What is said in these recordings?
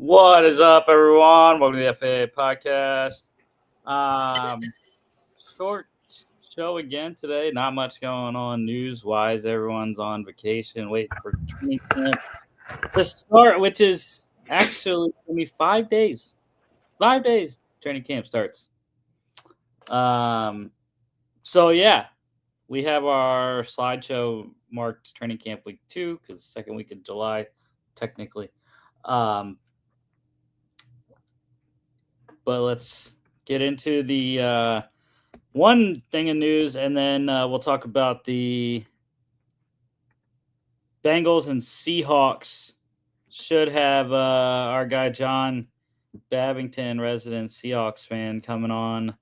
What is up, everyone? Welcome to the FAA podcast. Short show again today. Not much going on news-wise. Everyone's on vacation, waiting for training camp to start, which is actually going to be 5 days. 5 days training camp starts. So yeah, we have our slideshow marked training camp week 2 because second week of July, technically. But let's get into the one thing in news, and then we'll talk about the Bengals and Seahawks. Should have our guy John Babington, resident Seahawks fan, coming on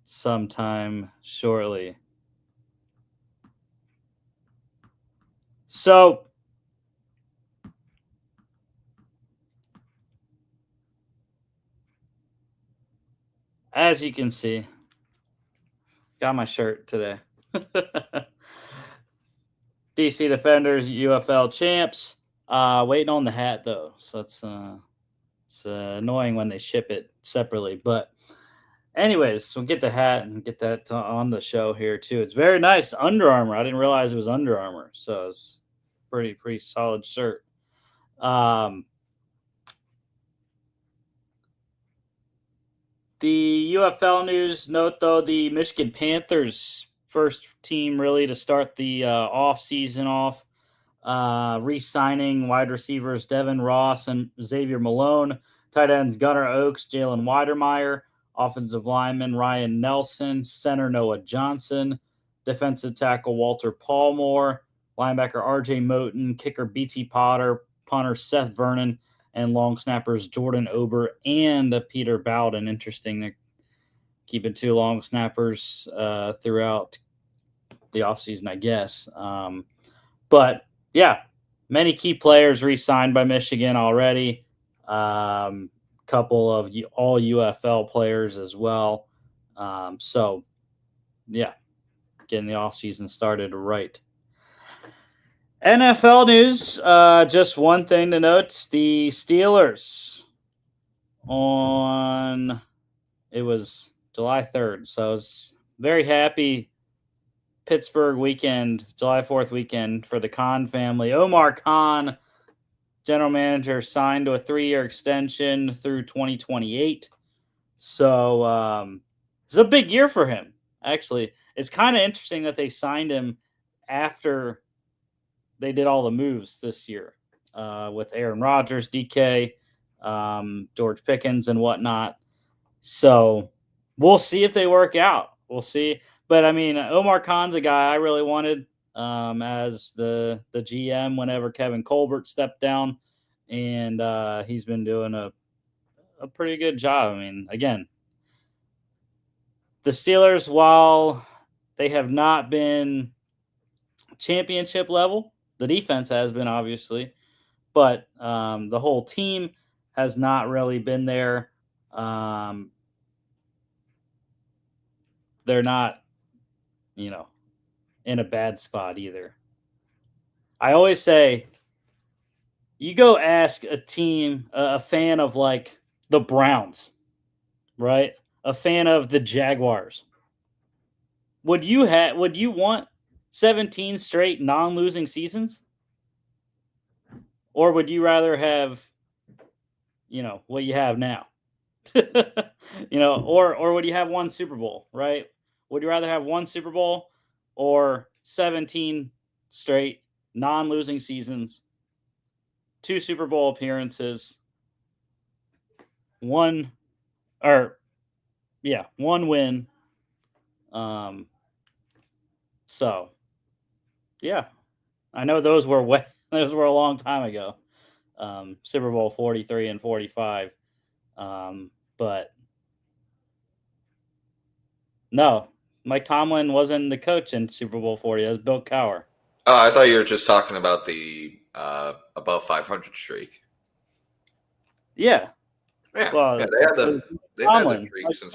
sometime shortly. So, as you can see, got my shirt today. DC Defenders, UFL champs. Waiting on the hat though, so it's annoying when they ship it separately. But anyways, we'll get the hat and get that on the show here too. It's very nice, Under Armour. I didn't realize it was Under Armour, so it's pretty solid shirt. The UFL news note though, the Michigan Panthers, first team really to start the off-season off, re-signing wide receivers Devin Ross and Xavier Malone, tight ends Gunnar Oaks, Jalen Weidermeyer, offensive lineman Ryan Nelson, center Noah Johnson, defensive tackle Walter Palmore, linebacker RJ Moten, kicker BT Potter, punter Seth Vernon, and long snappers Jordan Ober and Peter Bowden. Interesting, they're keeping two long snappers throughout the offseason, I guess. But yeah, many key players re-signed by Michigan already. Couple of all UFL players as well. So yeah, getting the offseason started right. NFL news, just one thing to note. The Steelers it was July 3rd. So I was very happy Pittsburgh weekend, July 4th weekend for the Khan family. Omar Khan, general manager, signed to a 3-year extension through 2028. So it's a big year for him, actually. It's kind of interesting that they signed him after they did all the moves this year with Aaron Rodgers, DK, George Pickens, and whatnot. So we'll see if they work out. We'll see. But, I mean, Omar Khan's a guy I really wanted as the GM whenever Kevin Colbert stepped down. And he's been doing a pretty good job. I mean, again, the Steelers, while they have not been championship level, the defense has been, obviously. But the whole team has not really been there. They're not, in a bad spot either. I always say, you go ask a team, a fan of like the Browns, right? A fan of the Jaguars. Would you want 17 straight non-losing seasons? Or would you rather have, what you have now? Or would you have one Super Bowl, right? Would you rather have one Super Bowl or 17 straight non-losing seasons, 2 Super Bowl appearances, one win. So yeah, I know those were a long time ago. Super Bowl 43 and 45. But no, Mike Tomlin wasn't the coach in Super Bowl 40. That was Bill Cowher. Oh, I thought you were just talking about the above 500 streak. Yeah. Well, yeah, they've had the streak since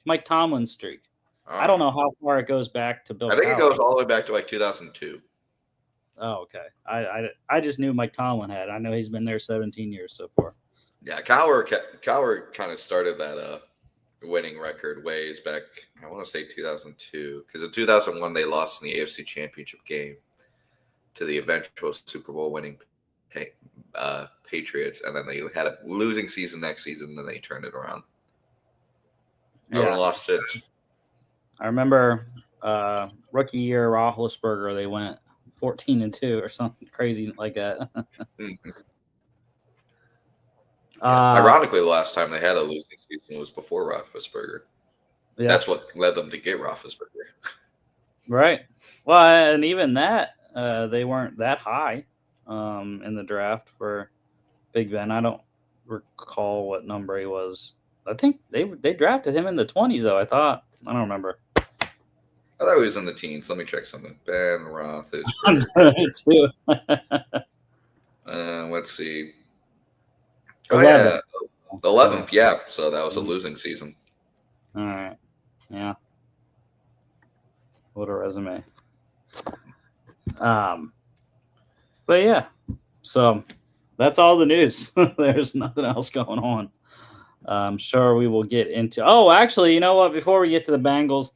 Mike Tomlin's streak. I don't know how far it goes back to Bill Cowher. I think it goes all the way back to like 2002. Oh, okay. I just knew Mike Tomlin had. I know he's been there 17 years so far. Yeah, Cowher kind of started that winning record ways back. I want to say 2002, because in 2001 they lost in the AFC Championship game to the eventual Super Bowl winning Patriots, and then they had a losing season next season, and then they turned it around. Yeah, Lost six. I remember rookie year Roethlisberger. They went 14-2 or something crazy like that. Mm-hmm. Ironically, the last time they had a losing season was before Roethlisberger. Yeah. That's what led them to get Roethlisberger. Right. Well, and even that, they weren't that high in the draft for Big Ben. I don't recall what number he was. I think they drafted him in the 20s, though. I don't remember. I thought he was in the teens. Let me check something. Ben Roethlisberger. Let's see. Oh, 11th. Yeah. 11th, yeah. So that was a losing season. All right. Yeah. What a resume. But yeah. So that's all the news. There's nothing else going on. I'm sure we will get into. Oh, actually, you know what? Before we get to the Bengals,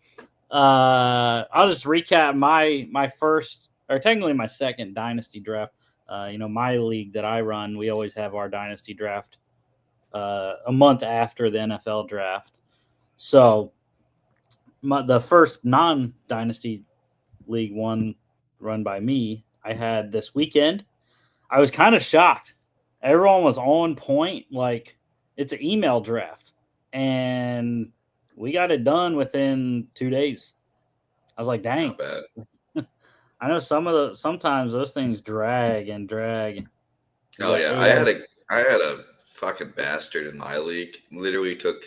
I'll just recap my first, or technically my second dynasty draft. My league that I run, we always have our dynasty draft a month after the NFL draft. So the first non-dynasty league one run by me, I had this weekend. I was kind of shocked. Everyone was on point. Like, it's an email draft, and we got it done within 2 days. I was like, dang. Not bad. I know sometimes those things drag and drag. Oh yeah, I had a fucking bastard in my league. Literally took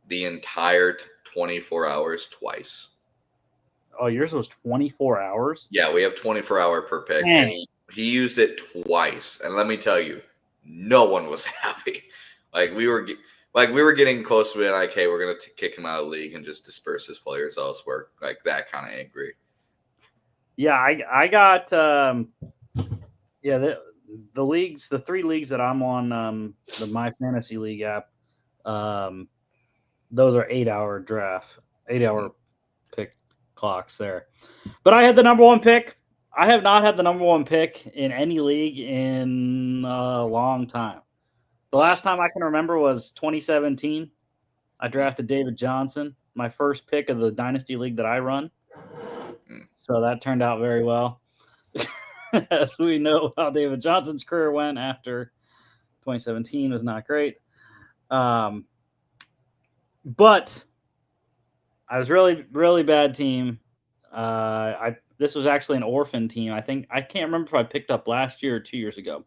the entire 24 hours twice. Oh, yours was 24 hours? Yeah, we have 24-hour per pick. Dang. And he used it twice. And let me tell you, no one was happy. We were getting close to being like, hey, we're going to kick him out of the league and just disperse his players elsewhere. Like, that kind of angry. Yeah, I got the leagues, the 3 leagues that I'm on, the My Fantasy League app, those are 8-hour draft, 8-hour pick clocks there. But I had the number 1 pick. I have not had the number 1 pick in any league in a long time. The last time I can remember was 2017. I drafted David Johnson, my first pick of the dynasty league that I run. So that turned out very well. As we know how David Johnson's career went after 2017 was not great. But I was really, really bad team. This was actually an orphan team. I can't remember if I picked up last year or 2 years ago.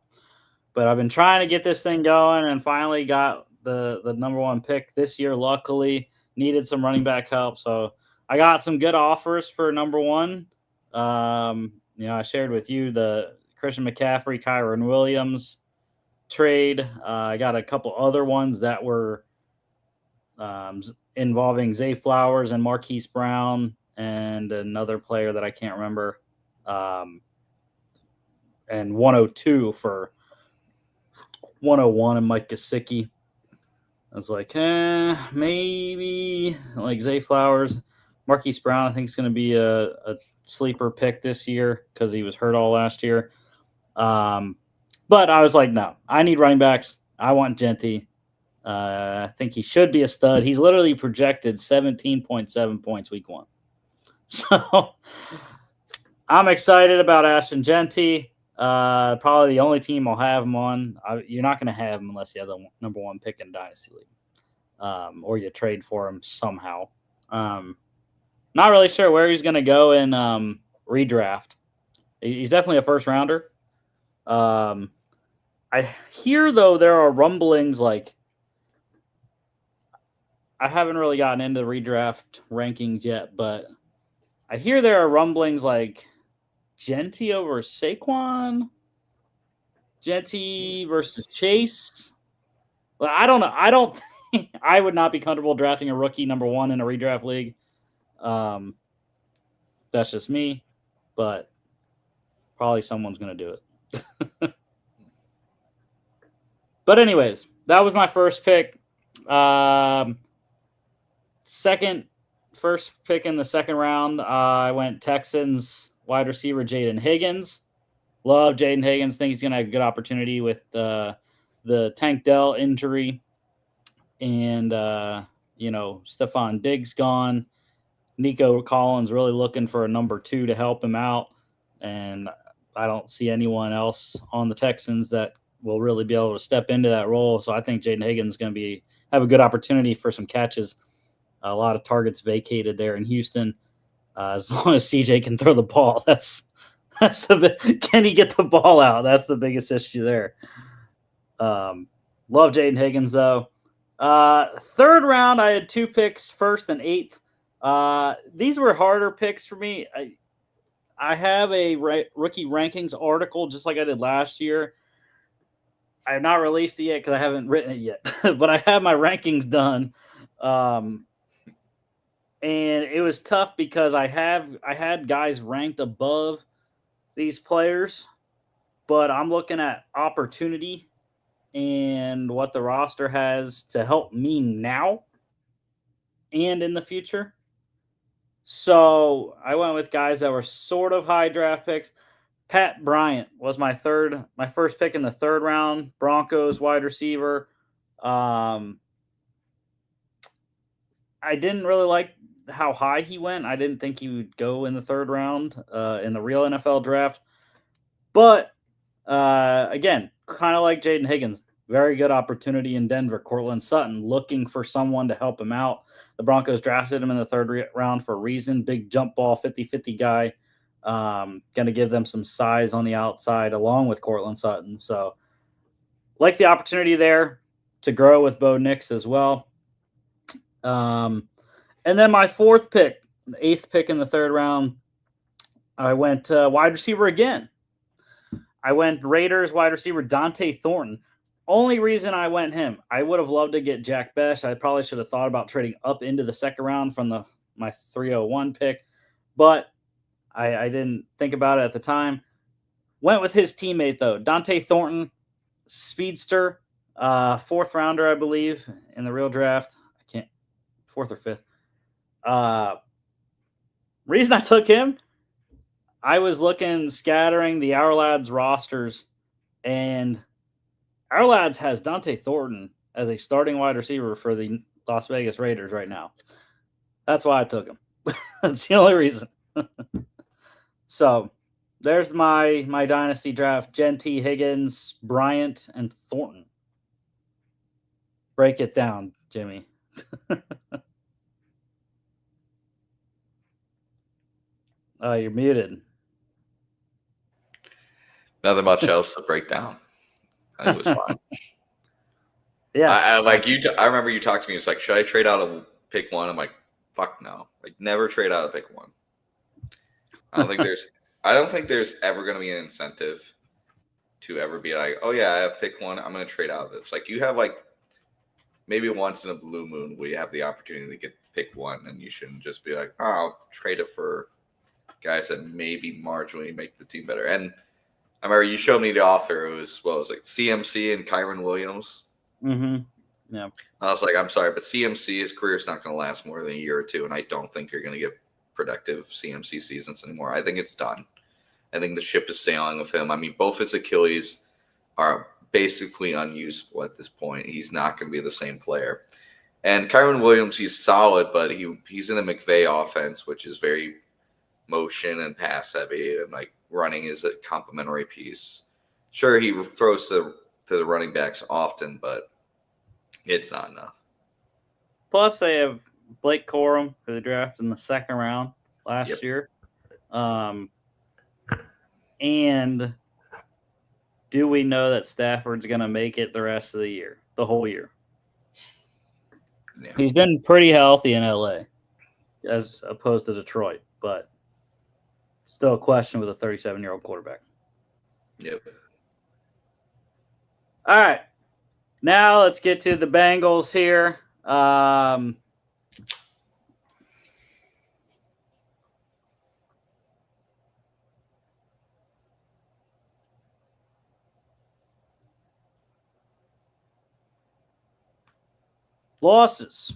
But I've been trying to get this thing going and finally got the number 1 pick this year. Luckily, needed some running back help. So I got some good offers for number 1. I shared with you the Christian McCaffrey, Kyron Williams trade. I got a couple other ones that were involving Zay Flowers and Marquise Brown and another player that I can't remember. And 102 for 101 and Mike Gesicki. I was like, maybe like Zay Flowers. Marquise Brown, I think, is going to be a sleeper pick this year because he was hurt all last year. But I was like, no, I need running backs. I want Genty. I think he should be a stud. He's literally projected 17.7 points week 1. So I'm excited about Ashton Genty. Probably the only team I'll have him on. You're not going to have him unless you have the number 1 pick in Dynasty League, or you trade for him somehow. Not really sure where he's going to go in redraft. He's definitely a first rounder. I hear, though, there are rumblings like I haven't really gotten into redraft rankings yet, but I hear there are rumblings like Genty over Saquon, Genty versus Chase. Well, I don't know. I would not be comfortable drafting a rookie number 1 in a redraft league. That's just me, but probably someone's going to do it. But anyways, that was my first pick. First pick in the second round, I went Texans wide receiver Jaden Higgins. Love Jaden Higgins. Think he's going to have a good opportunity with the Tank Dell injury. And, Stephon Diggs gone. Nico Collins really looking for a number 2 to help him out. And I don't see anyone else on the Texans that will really be able to step into that role. So I think Jaden Higgins is going to have a good opportunity for some catches. A lot of targets vacated there in Houston. As long as CJ can throw the ball, can he get the ball out? That's the biggest issue there. Love Jaden Higgins though. Third round, I had 2 picks, first and 8th. These were harder picks for me. I have a rookie rankings article just like I did last year. I have not released it yet because I haven't written it yet, but I have my rankings done. And it was tough because I had guys ranked above these players, but I'm looking at opportunity and what the roster has to help me now and in the future. So I went with guys that were sort of high draft picks. Pat Bryant was my first pick in the third round. Broncos wide receiver. I didn't really like how high he went. I didn't think he would go in the third round in the real NFL draft. But again, kind of like Jaden Higgins, very good opportunity in Denver. Cortland Sutton looking for someone to help him out. The Broncos drafted him in the third round for a reason. Big jump ball, 50-50 guy. Going to give them some size on the outside along with Cortland Sutton. So like the opportunity there to grow with Bo Nix as well. And then my fourth pick, the 8th pick in the third round, I went wide receiver again. I went Raiders wide receiver Dante Thornton. Only reason I went him, I would have loved to get Jack Bech. I probably should have thought about trading up into the second round from my 301 pick, but I didn't think about it at the time. Went with his teammate, though. Dante Thornton, speedster, 4th rounder, I believe, in the real draft. 4th or 5th. Reason I took him, I was scattering the Our Lads rosters, and Our Lads has Dante Thornton as a starting wide receiver for the Las Vegas Raiders right now. That's why I took him. That's the only reason. So there's my dynasty draft. Genty, Higgins, Bryant, and Thornton. Break it down, Jimmy. Oh, you're muted. Nothing much else to break down. It was fine. Yeah. I remember you talked to me. It's like, should I trade out a pick 1? I'm like, fuck no. Like, never trade out a pick 1. I don't think there's ever going to be an incentive to ever be like, oh yeah, I have pick 1. I'm going to trade out of this. Like, you have like maybe once in a blue moon where you have the opportunity to get pick 1, and you shouldn't just be like, oh, I'll trade it for guys that maybe marginally make the team better. And I remember you showed me the author. It was like CMC and Kyron Williams. Mm-hmm. Yeah. I was like, I'm sorry, but CMC's career is not going to last more than a year or 2, and I don't think you're going to get productive CMC seasons anymore. I think it's done. I think the ship is sailing with him. I mean, both his Achilles are basically unusable at this point. He's not going to be the same player. And Kyron Williams, he's solid, but he's in a McVay offense, which is very motion and pass heavy, and like running is a complementary piece. Sure, he throws to the running backs often, but it's not enough. Plus, they have Blake Corum, who they drafted in the second round last year. And do we know that Stafford's going to make it the rest of the year, the whole year? Yeah. He's been pretty healthy in LA as opposed to Detroit, but still a question with a 37-year-old quarterback. Yep. All right. Now let's get to the Bengals here. Losses.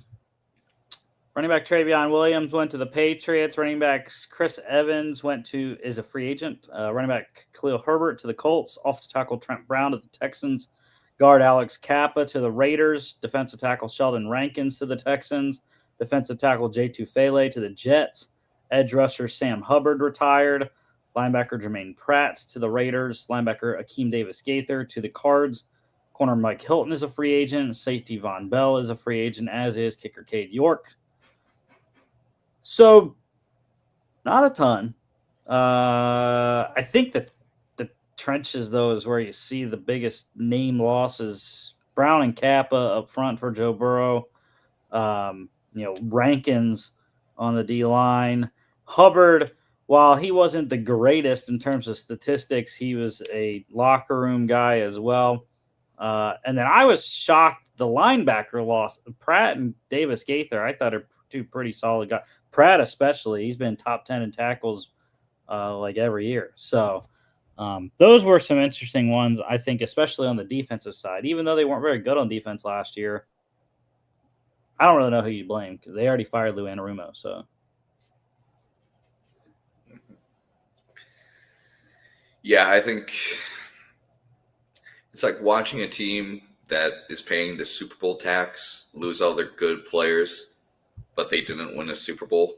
Running back Travion Williams went to the Patriots. Running backs Chris Evans is a free agent. Running back Khalil Herbert to the Colts. Offensive tackle Trent Brown to the Texans. Guard Alex Kappa to the Raiders. Defensive tackle Sheldon Rankins to the Texans. Defensive tackle J2 Fele to the Jets. Edge rusher Sam Hubbard retired. Linebacker Jermaine Pratt to the Raiders. Linebacker Akeem Davis-Gaither to the Cards. Corner Mike Hilton is a free agent. Safety Von Bell is a free agent, as is kicker Cade York. So, not a ton. I think that the trenches, though, is where you see the biggest name losses. Brown and Kappa up front for Joe Burrow. Rankins on the D-line. Hubbard, while he wasn't the greatest in terms of statistics, he was a locker room guy as well. And then I was shocked the linebacker loss. Pratt and Davis-Gaither, I thought are two pretty solid guys. Pratt especially, he's been top 10 in tackles like every year. So those were some interesting ones, I think, especially on the defensive side. Even though they weren't very good on defense last year, I don't really know who you blame because they already fired Lou Anarumo. So, yeah, I think it's like watching a team that is paying the Super Bowl tax lose all their good players, but they didn't win a Super Bowl.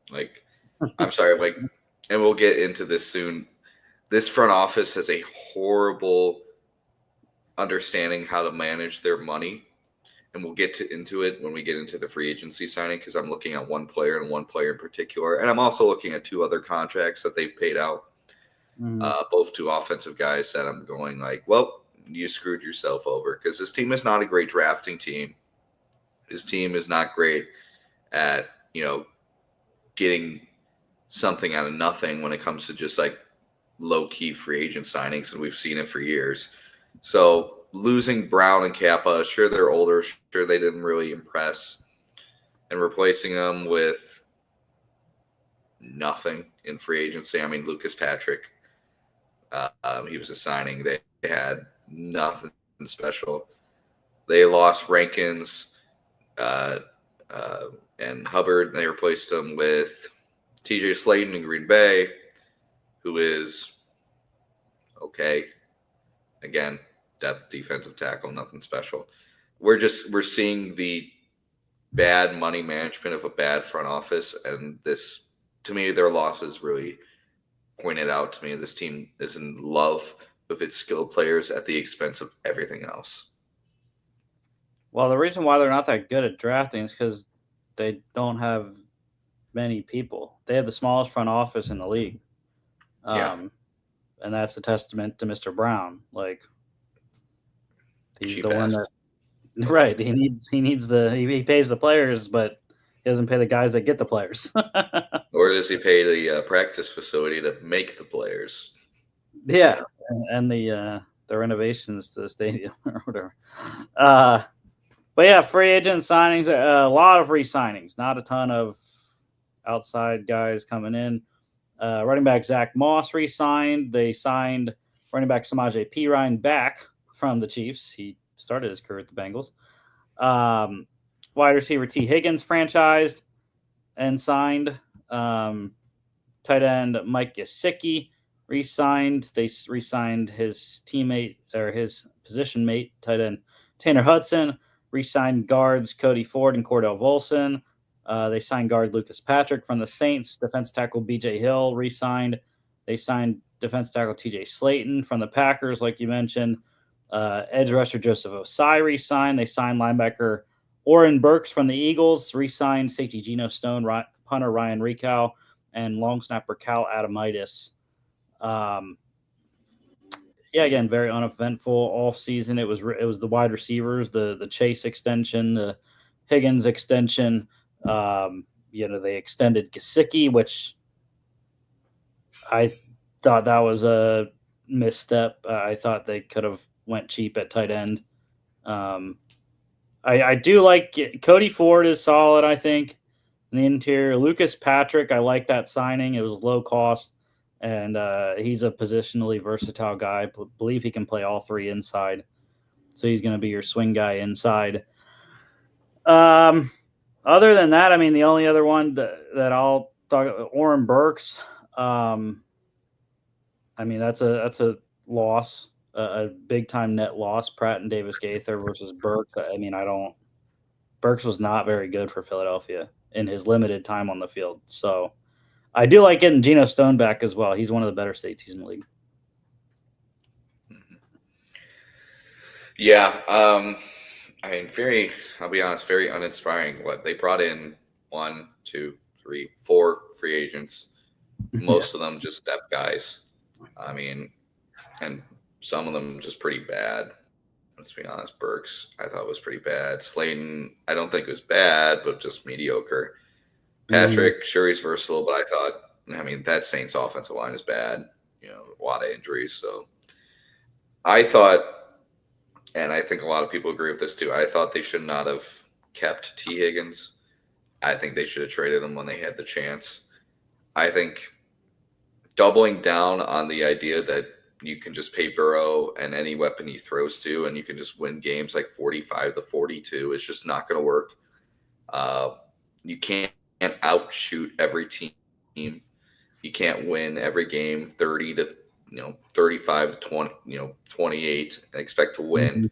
Like, I'm sorry, like, and we'll get into this soon. This front office has a horrible understanding how to manage their money. And we'll get into it when we get into the free agency signing because I'm looking at one player and one player in particular. And I'm also looking at two other contracts that they've paid out, both to offensive guys that I'm going like, well, you screwed yourself over because this team is not a great drafting team. This team is not great at, getting something out of nothing when it comes to just like low-key free agent signings, and we've seen it for years. So losing Brown and Kappa, sure they're older, sure they didn't really impress, and replacing them with nothing in free agency. I mean, Lucas Patrick, he was a signing. They had nothing special. They lost Rankins and Hubbard, and they replaced them with TJ Slayton in Green Bay, who is okay. Again, depth defensive tackle, nothing special. We're seeing the bad money management of a bad front office, and this, to me, their losses really pointed out to me this team is in love with its skilled players at the expense of everything else. Well, the reason why they're not that good at drafting is because they don't have many people. They have the smallest front office in the league. And that's a testament to Mr. Brown. Like, he's the one that, right? He pays the players, but he doesn't pay the guys that get the players. Or does he pay the practice facility to make the players? Yeah, and the renovations to the stadium or whatever. But yeah, free agent signings, a lot of re-signings, not a ton of outside guys coming in. Running back Zach Moss re-signed. They signed running back Samaje Perine back from the Chiefs. He started his career at the Bengals. Wide receiver T. Higgins franchised and signed. Tight end Mike Gesicki re-signed. They re-signed his teammate or his position mate, tight end Tanner Hudson. Re-signed guards Cody Ford and Cordell Volson. They signed guard Lucas Patrick from the Saints. Defense tackle B.J. Hill re-signed. They signed defense tackle T.J. Slayton from the Packers, like you mentioned. Edge rusher Joseph Osai re-signed. They signed linebacker Oren Burks from the Eagles. Re-signed safety Geno Stone, punter Ryan Ricow, and long snapper Cal Adamitis. Again, very uneventful offseason. It was the wide receivers, the Chase extension, the Higgins extension. They extended Gesicki, which I thought that was a misstep. I thought they could have went cheap at tight end. I do like it. Cody Ford is solid, I think, in the interior. Lucas Patrick, I like that signing. It was low cost. And he's a positionally versatile guy. I believe he can play all three inside. So he's going to be your swing guy inside. Other than that, I mean, the only other one that I'll talk about, Oren Burks. I mean, that's a loss, a big time net loss. Pratt and Davis Gaither versus Burks. I mean, Burks was not very good for Philadelphia in his limited time on the field. So I do like getting Geno Stone back as well. He's one of the better safeties in the league. Yeah. I mean, I'll be honest, very uninspiring. What they brought in 1, 2, 3, 4 free agents, most of them just depth guys. I mean, and some of them just pretty bad. Let's be honest. Burks, I thought was pretty bad. Slayton, I don't think was bad, but just mediocre. Patrick, sure he's versatile, but I mean, that Saints offensive line is bad. You know, a lot of injuries. So I thought, and I think a lot of people agree with this too, I thought they should not have kept T. Higgins. I think they should have traded him when they had the chance. I think doubling down on the idea that you can just pay Burrow and any weapon he throws to, and you can just win games like 45-42. It's just not going to work. You can't outshoot every team. You can't win every game 35-20, 28, and expect to win.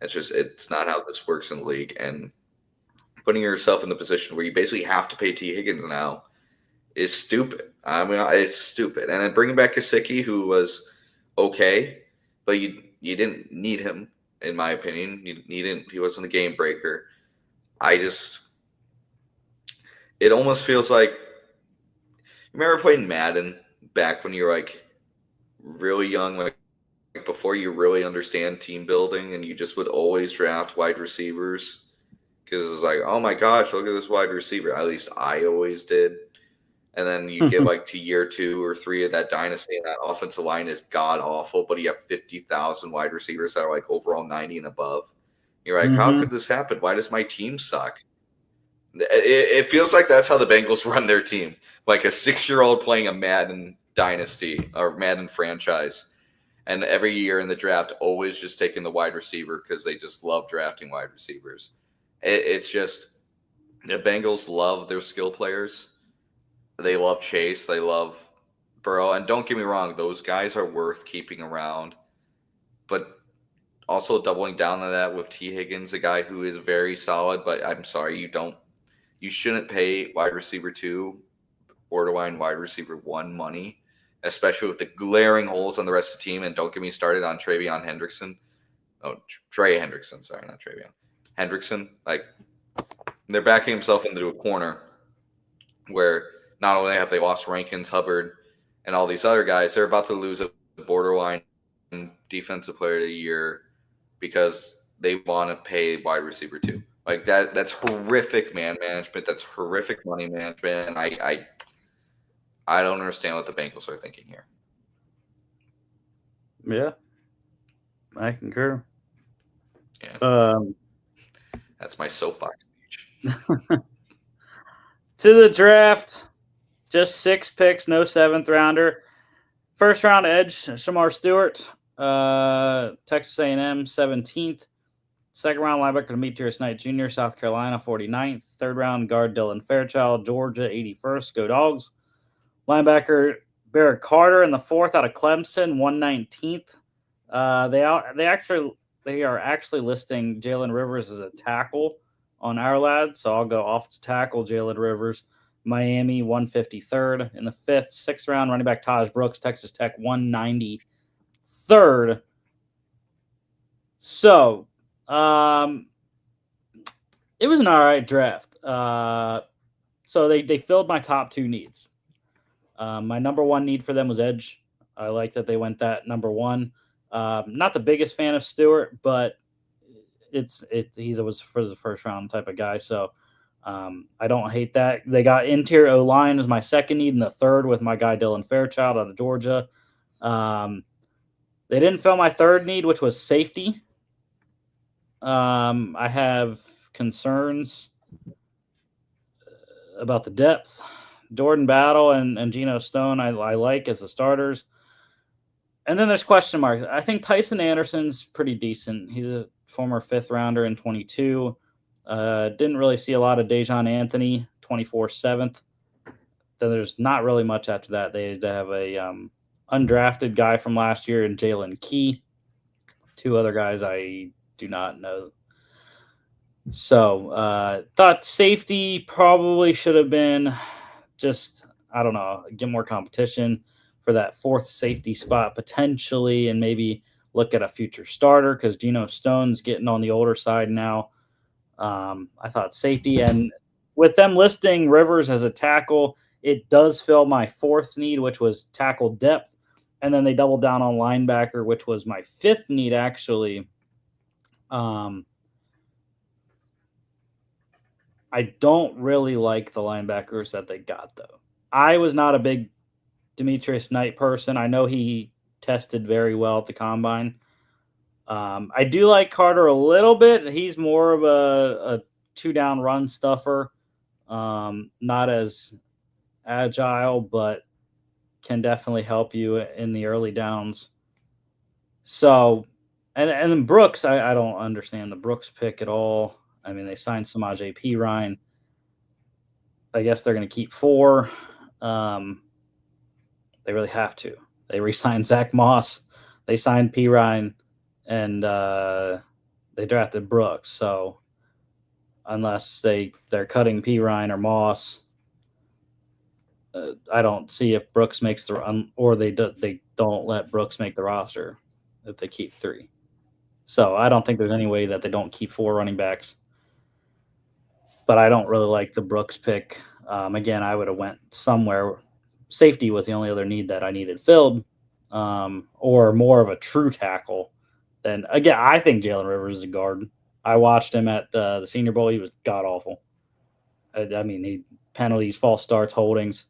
It's not how this works in the league. And putting yourself in the position where you basically have to pay T. Higgins now is stupid. I mean, it's stupid. And then bringing back Gesicki, who was okay, but you didn't need him, in my opinion. He wasn't a game breaker. It almost feels like, remember playing Madden back when you were like really young, like before you really understand team building, and you just would always draft wide receivers because it was like, oh my gosh, look at this wide receiver. At least I always did. And then you get like to year 2 or 3 of that dynasty, and that offensive line is god awful, but you have 50,000 wide receivers that are like overall 90 and above. You're like, how could this happen? Why does my team suck? It feels like that's how the Bengals run their team, like a 6-year-old playing a Madden dynasty or Madden franchise, and every year in the draft, always just taking the wide receiver because they just love drafting wide receivers. It's just the Bengals love their skill players. They love Chase. They love Burrow. And don't get me wrong, those guys are worth keeping around. But also doubling down on that with T. Higgins, a guy who is very solid, but I'm sorry, you shouldn't pay wide receiver 2, borderline wide receiver 1 money, especially with the glaring holes on the rest of the team. And don't get me started on Travion Hendrickson. Oh, Trey Hendrickson. Sorry, not Travion. Hendrickson. Like, they're backing himself into a corner where not only have they lost Rankins, Hubbard, and all these other guys, they're about to lose a borderline defensive player of the year because they want to pay wide receiver 2. Like that's horrific man management. That's horrific money management. And I don't understand what the Bengals are thinking here. Yeah, I concur. Yeah. That's my soapbox speech. To the draft, just 6 picks, no 7th rounder. First round edge, Shamar Stewart, Texas A&M, 17th. Second round linebacker, Demetrius Knight Jr., South Carolina, 49th. Third round guard, Dylan Fairchild, Georgia, 81st. Go Dogs. Linebacker, Barrett Carter in the 4th out of Clemson, 119th. They are actually listing Jalen Rivers as a tackle on our lad, so I'll go off to tackle Jalen Rivers. Miami, 153rd. In the 5th, 6th round, running back Taj Brooks, Texas Tech, 193rd. So, it was an all right draft. So they filled my top 2 needs. My number 1 need for them was edge. I like that they went that number 1. Not the biggest fan of Stewart, but he was for the first round type of guy. So I don't hate that. They got interior O-line as my second need, and the 3rd with my guy Dylan Fairchild out of Georgia. They didn't fill my 3rd need, which was safety. I have concerns about the depth. Jordan Battle and Geno Stone I like as the starters. And then there's question marks. I think Tyson Anderson's pretty decent. He's a former 5th rounder in 22. Didn't really see a lot of Dejon Anthony, 24/7. Then there's not really much after that. They have a undrafted guy from last year and Jalen Key. Two other guys I do not know. So thought safety probably should have been just, I don't know, get more competition for that fourth safety spot potentially, and maybe look at a future starter because Geno Stone's getting on the older side now. I thought safety, and with them listing Rivers as a tackle, it does fill my fourth need, which was tackle depth. And then they doubled down on linebacker, which was my fifth need, actually. I don't really like the linebackers that they got, though. I was not a big Demetrius Knight person. I know he tested very well at the combine. I do like Carter a little bit. He's more of a two-down run stuffer. Not as agile, but can definitely help you in the early downs. So, and then Brooks, I don't understand the Brooks pick at all. I mean, they signed Samaje Perine. I guess they're going to keep 4. They really have to. They re-signed Zach Moss. They signed Perine, and they drafted Brooks. So, unless they're cutting Perine or Moss, I don't see if Brooks makes the run, or they don't let Brooks make the roster if they keep 3. So I don't think there's any way that they don't keep 4 running backs. But I don't really like the Brooks pick. Again, I would have went somewhere. Safety was the only other need that I needed filled, or more of a true tackle. Then again, I think Jalen Rivers is a guard. I watched him at the Senior Bowl. He was god awful. I mean, he penalties, false starts, holdings.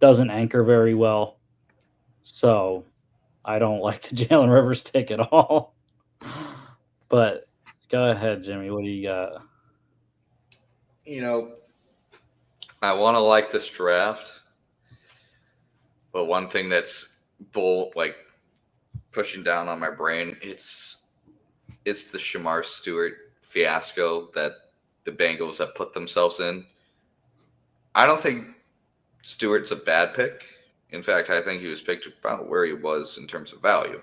Doesn't anchor very well. So I don't like the Jalen Rivers pick at all. But go ahead, Jimmy. What do you got? I want to like this draft, but one thing that's pushing down on my brain, it's the Shamar Stewart fiasco that the Bengals have put themselves in. I don't think Stewart's a bad pick. In fact, I think he was picked about where he was in terms of value.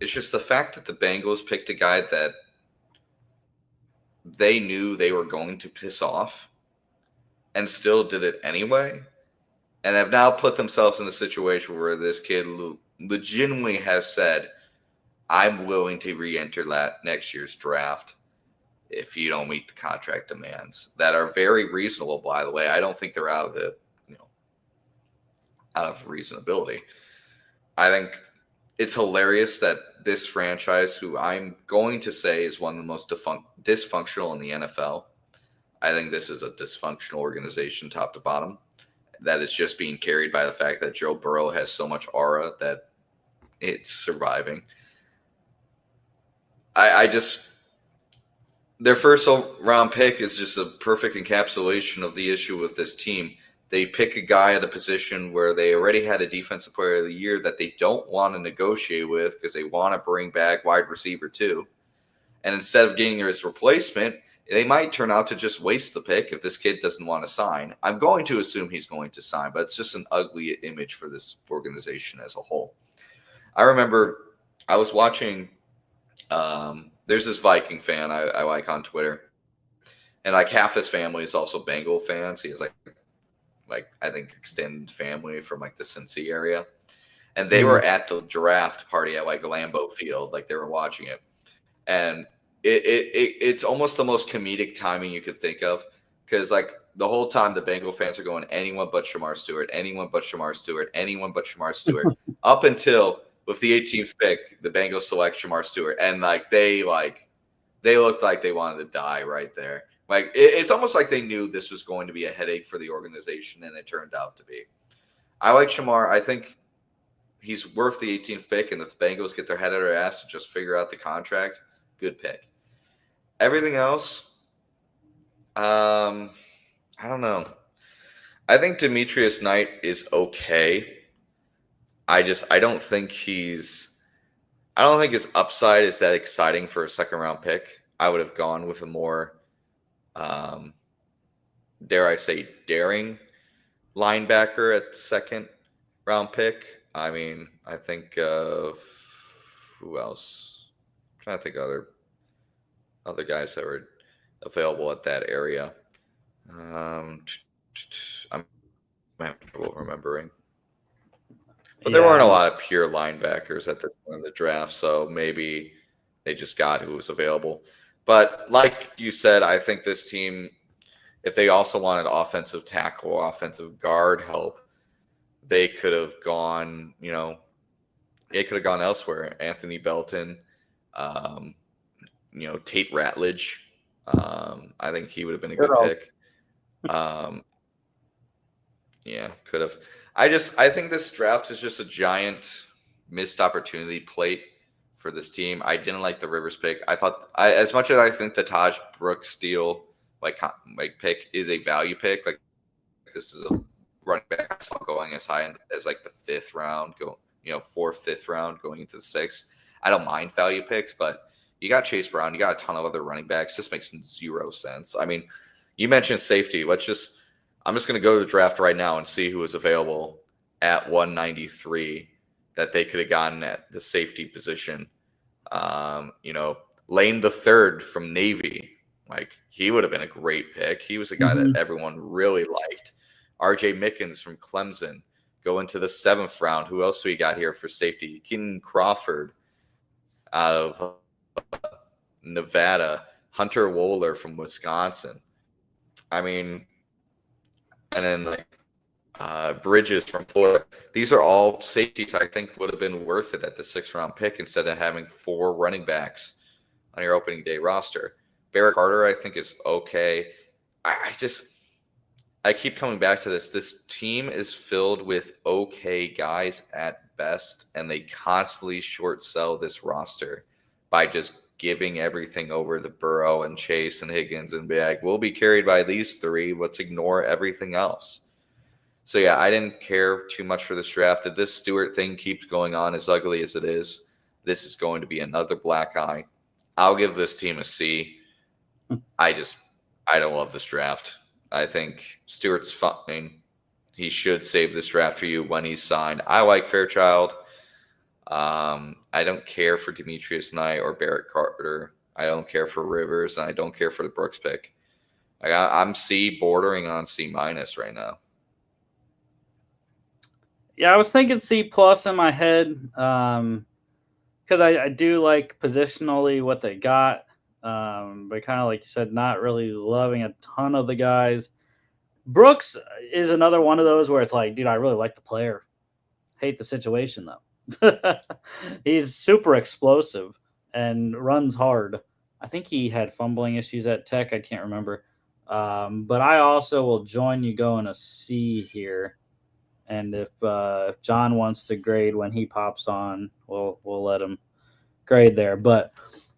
It's just the fact that the Bengals picked a guy that they knew they were going to piss off and still did it anyway, and have now put themselves in a situation where this kid legitimately has said, I'm willing to re-enter next year's draft if you don't meet the contract demands that are very reasonable, by the way. I don't think they're out of reasonability. I think it's hilarious that this franchise, who I'm going to say is one of the most dysfunctional in the NFL, I think this is a dysfunctional organization top to bottom that is just being carried by the fact that Joe Burrow has so much aura that it's surviving. Their first round pick is just a perfect encapsulation of the issue with this team. They pick a guy at a position where they already had a defensive player of the year that they don't want to negotiate with because they want to bring back wide receiver too. And instead of getting his replacement, they might turn out to just waste the pick if this kid doesn't want to sign. I'm going to assume he's going to sign, but it's just an ugly image for this organization as a whole. I remember I was watching there's this Viking fan I like on Twitter, and like half his family is also Bengal fans. He has like I think extended family from like the Cincy area, and they were at the draft party at like Lambeau Field, like they were watching it, and it's almost the most comedic timing you could think of, because like the whole time the Bengal fans are going anyone but Shamar Stewart, anyone but Shamar Stewart, anyone but Shamar Stewart, up until with the 18th pick, the Bengals select Shamar Stewart, and they looked like they wanted to die right there. Like it's almost like they knew this was going to be a headache for the organization, and it turned out to be. I like Shamar. I think he's worth the 18th pick, and if the Bengals get their head out of their ass to just figure out the contract, good pick. Everything else, I don't know. I think Demetrius Knight is okay. I don't think his upside is that exciting for a second round pick. I would have gone with a more, dare I say, daring linebacker at the second round pick. I mean, I think of who else? I'm trying to think of other guys that were available at that area. I'm having trouble remembering. But there weren't a lot of pure linebackers at this point in the draft, so maybe they just got who was available. But like you said, I think this team, if they also wanted offensive tackle, offensive guard help, they could have gone, they could have gone elsewhere. Anthony Belton, Tate Ratledge. I think he would have been a good pick. Yeah, could have. I think this draft is just a giant missed opportunity plate for this team. I didn't like the Rivers pick. As much as I think the Taj Brooks deal, like pick is a value pick, like this is a running back I saw going as high as like the 5th round, fourth, 5th round going into the 6th. I don't mind value picks, but you got Chase Brown, you got a ton of other running backs. This makes zero sense. I mean, you mentioned safety. I'm just going to go to the draft right now and see who is available at 193 that they could have gotten at the safety position. Lane the Third from Navy, like he would have been a great pick. He was a guy that everyone really liked. RJ Mickens from Clemson go into the 7th round. Who else do we got here for safety? Keenan Crawford out of Nevada. Hunter Wohler from Wisconsin. I mean, and then Bridges from Florida. These are all safeties I think would have been worth it at the 6th round pick instead of having 4 running backs on your opening day roster. Barrett Carter, I think, is okay. I keep coming back to this. This team is filled with okay guys at best, and they constantly short sell this roster by just giving everything over to Burrow and Chase and Higgins and be like, we'll be carried by these 3. Let's ignore everything else. So, yeah, I didn't care too much for this draft. If this Stewart thing keeps going on as ugly as it is, this is going to be another black eye. I'll give this team a C. I don't love this draft. I think Stewart's fine. He should save this draft for you when he's signed. I like Fairchild. I don't care for Demetrius Knight or Barrett Carter. I don't care for Rivers, and I don't care for the Brooks pick. I'm C, bordering on C- right now. Yeah, I was thinking C+ in my head because I do like positionally what they got, but kind of like you said, not really loving a ton of the guys. Brooks is another one of those where it's like, dude, I really like the player. Hate the situation, though. He's super explosive and runs hard. I think he had fumbling issues at Tech. I can't remember. But I also will join you going a C here. And if John wants to grade when he pops on, we'll let him grade there. But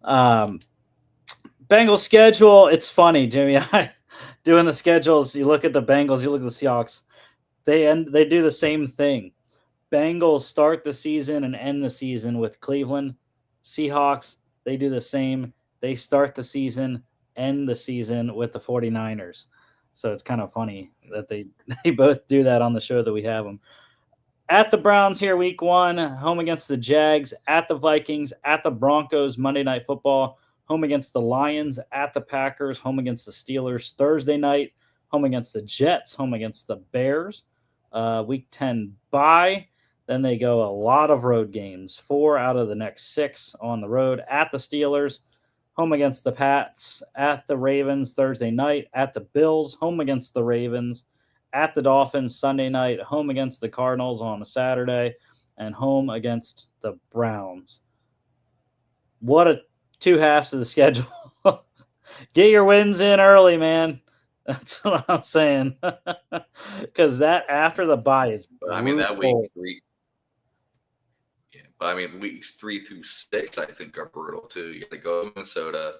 Bengals schedule, it's funny, Jimmy. Doing the schedules, you look at the Bengals, you look at the Seahawks. They do the same thing. Bengals start the season and end the season with Cleveland. Seahawks, they do the same. They start the season, end the season with the 49ers. So it's kind of funny that they both do that on the show that we have them. At the Browns here, week 1, home against the Jags, at the Vikings, at the Broncos, Monday Night Football, home against the Lions, at the Packers, home against the Steelers, Thursday night, home against the Jets, home against the Bears. Week 10 bye. Then they go a lot of road games, 4 out of the next 6 on the road, at the Steelers, home against the Pats, at the Ravens Thursday night, at the Bills, home against the Ravens, at the Dolphins Sunday night, home against the Cardinals on a Saturday, and home against the Browns. What a 2 halves of the schedule. Get your wins in early, man. That's what I'm saying. Because that after the bye is brutal. I mean, that week 3. Yeah, but I mean, weeks 3 through 6, I think, are brutal too. You got to go to Minnesota,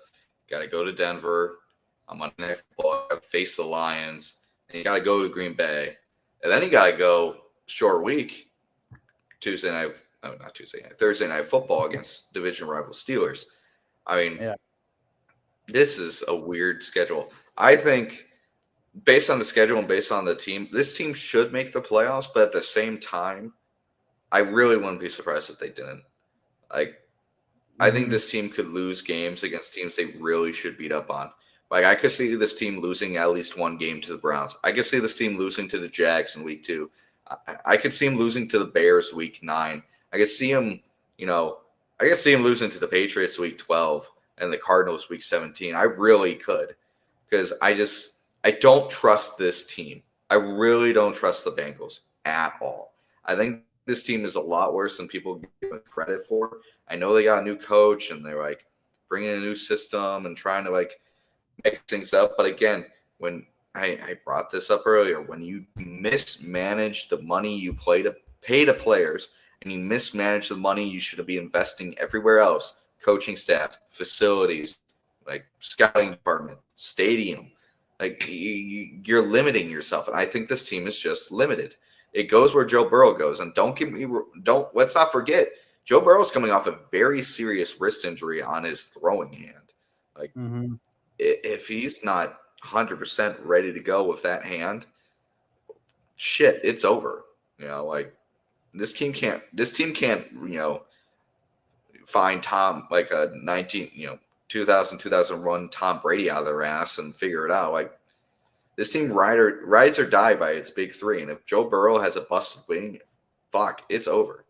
got to go to Denver on Monday Night Football, face the Lions, and you got to go to Green Bay, and then you got to go short week Thursday Night Football against division rival Steelers. I mean, This is a weird schedule. I think based on the schedule and based on the team, this team should make the playoffs, but at the same time, I really wouldn't be surprised if they didn't. Like, I think this team could lose games against teams they really should beat up on. Like, I could see this team losing at least one game to the Browns. I could see this team losing to the Jags in week 2. I could see him losing to the Bears week 9. I could see him, I could see him losing to the Patriots week 12 and the Cardinals week 17. I really could, because I don't trust this team. I really don't trust the Bengals at all. I think this team is a lot worse than people give it credit for. I know they got a new coach and they're like bringing a new system and trying to like mix things up. But again, when I brought this up earlier, when you mismanage the money you pay to players and you mismanage the money you should be investing everywhere else, coaching staff, facilities, like scouting department, stadium, like you're limiting yourself. And I think this team is just limited. It goes where Joe Burrow goes. And let's not forget, Joe Burrow's coming off a very serious wrist injury on his throwing hand. Like, if he's not 100% ready to go with that hand, shit, it's over. Like this team can't, find Tom like a 2000 run Tom Brady out of their ass and figure it out. Like this team rides or die by its big three. And if Joe Burrow has a busted wing, fuck, it's over.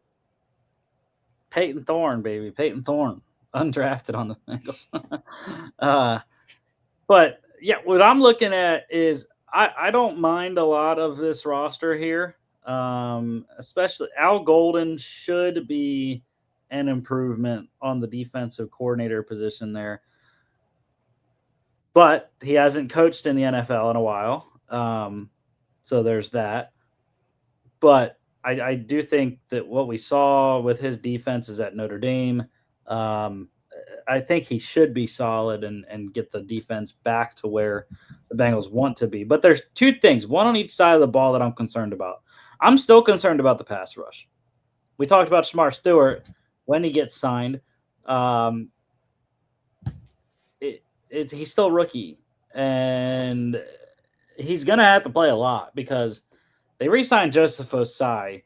Peyton Thorne, baby. Peyton Thorne, undrafted on the Bengals. But yeah, what I'm looking at is I don't mind a lot of this roster here. Especially Al Golden should be an improvement on the defensive coordinator position there. But he hasn't coached in the NFL in a while. So there's that. But I do think that what we saw with his defense is at Notre Dame. I think he should be solid and get the defense back to where the Bengals want to be. But there's two things, one on each side of the ball that I'm concerned about. I'm still concerned about the pass rush. We talked about Shamar Stewart when he gets signed. He's still rookie, and he's going to have to play a lot because they re-signed Joseph Osai,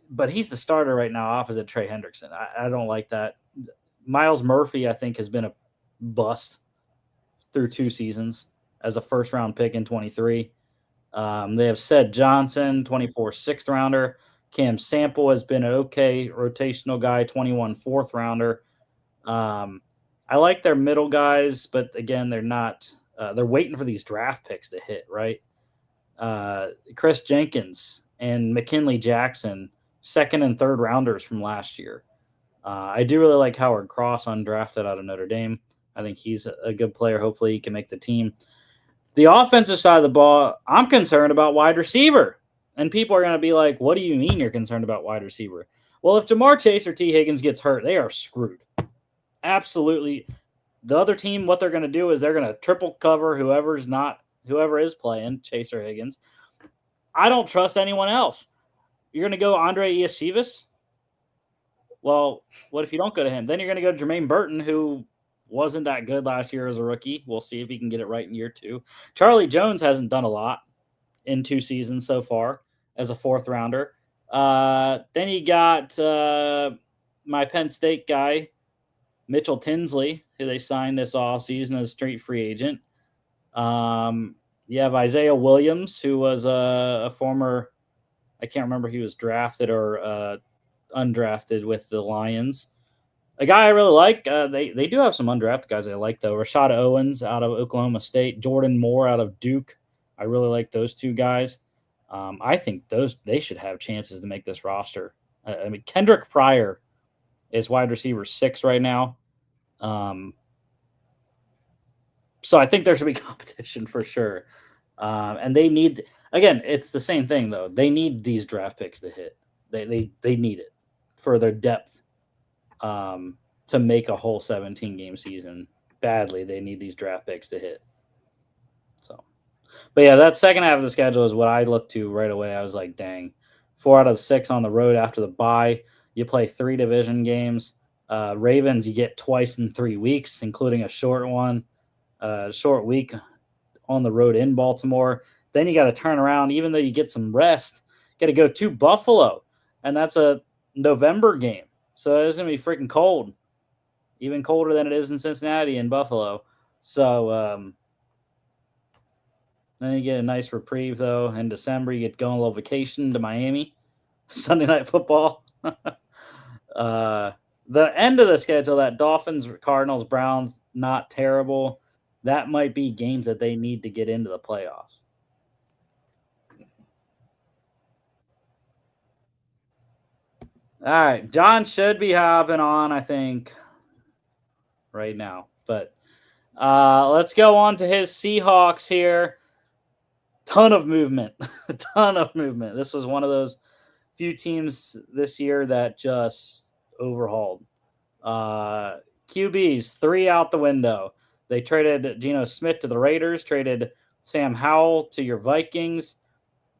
but he's the starter right now opposite Trey Hendrickson. I don't like that. Miles Murphy, I think, has been a bust through 2 seasons as a first-round pick in 23. They have Sed Johnson, 24 6th-rounder. Cam Sample has been an okay rotational guy, 21 4th-rounder. I like their middle guys, but again, they're not they're waiting for these draft picks to hit, right? Chris Jenkins and McKinley Jackson, 2nd and 3rd rounders from last year. I do really like Howard Cross, undrafted out of Notre Dame. I think he's a good player. Hopefully he can make the team. The offensive side of the ball, I'm concerned about wide receiver. And people are going to be like, what do you mean you're concerned about wide receiver? Well, if Jamar Chase or T. Higgins gets hurt, they are screwed. Absolutely. The other team, what they're going to do is they're going to triple cover whoever is playing, Chase or Higgins. I don't trust anyone else. You're going to go Andre Iosivas? Well, what if you don't go to him? Then you're going to go to Jermaine Burton, who wasn't that good last year as a rookie. We'll see if he can get it right in year 2. Charlie Jones hasn't done a lot in 2 seasons so far as a 4th-rounder. Then you got my Penn State guy, Mitchell Tinsley, who they signed this offseason as a straight free agent. You have Isaiah Williams, who was a former, I can't remember if he was drafted or undrafted with the Lions. A guy I really like, they do have some undrafted guys I like, though. Rashad Owens out of Oklahoma State, Jordan Moore out of Duke. I really like those 2 guys. I think they should have chances to make this roster. I mean, Kendrick Pryor is wide receiver 6 right now. So I think there should be competition for sure. And they need, again, it's the same thing, though. They need these draft picks to hit. They need it for their depth to make a whole 17-game season. Badly, they need these draft picks to hit. So, but yeah, that second half of the schedule is what I looked to right away. I was like, dang, 4 out of 6 on the road after the bye. You play 3 division games. Ravens, you get twice in 3 weeks, including a short week on the road in Baltimore. Then you got to turn around, even though you get some rest, got to go to Buffalo, and that's a November game. So it's going to be freaking cold, even colder than it is in Cincinnati and Buffalo. So then you get a nice reprieve, though. In December, you get going a little vacation to Miami, Sunday Night Football. The end of the schedule, that Dolphins, Cardinals, Browns, not terrible. That might be games that they need to get into the playoffs. All right, John should be hopping on, I think, right now. But let's go on to his Seahawks here. Ton of movement. This was one of those few teams this year that just overhauled. QBs, 3 out the window. They traded Geno Smith to the Raiders, traded Sam Howell to your Vikings.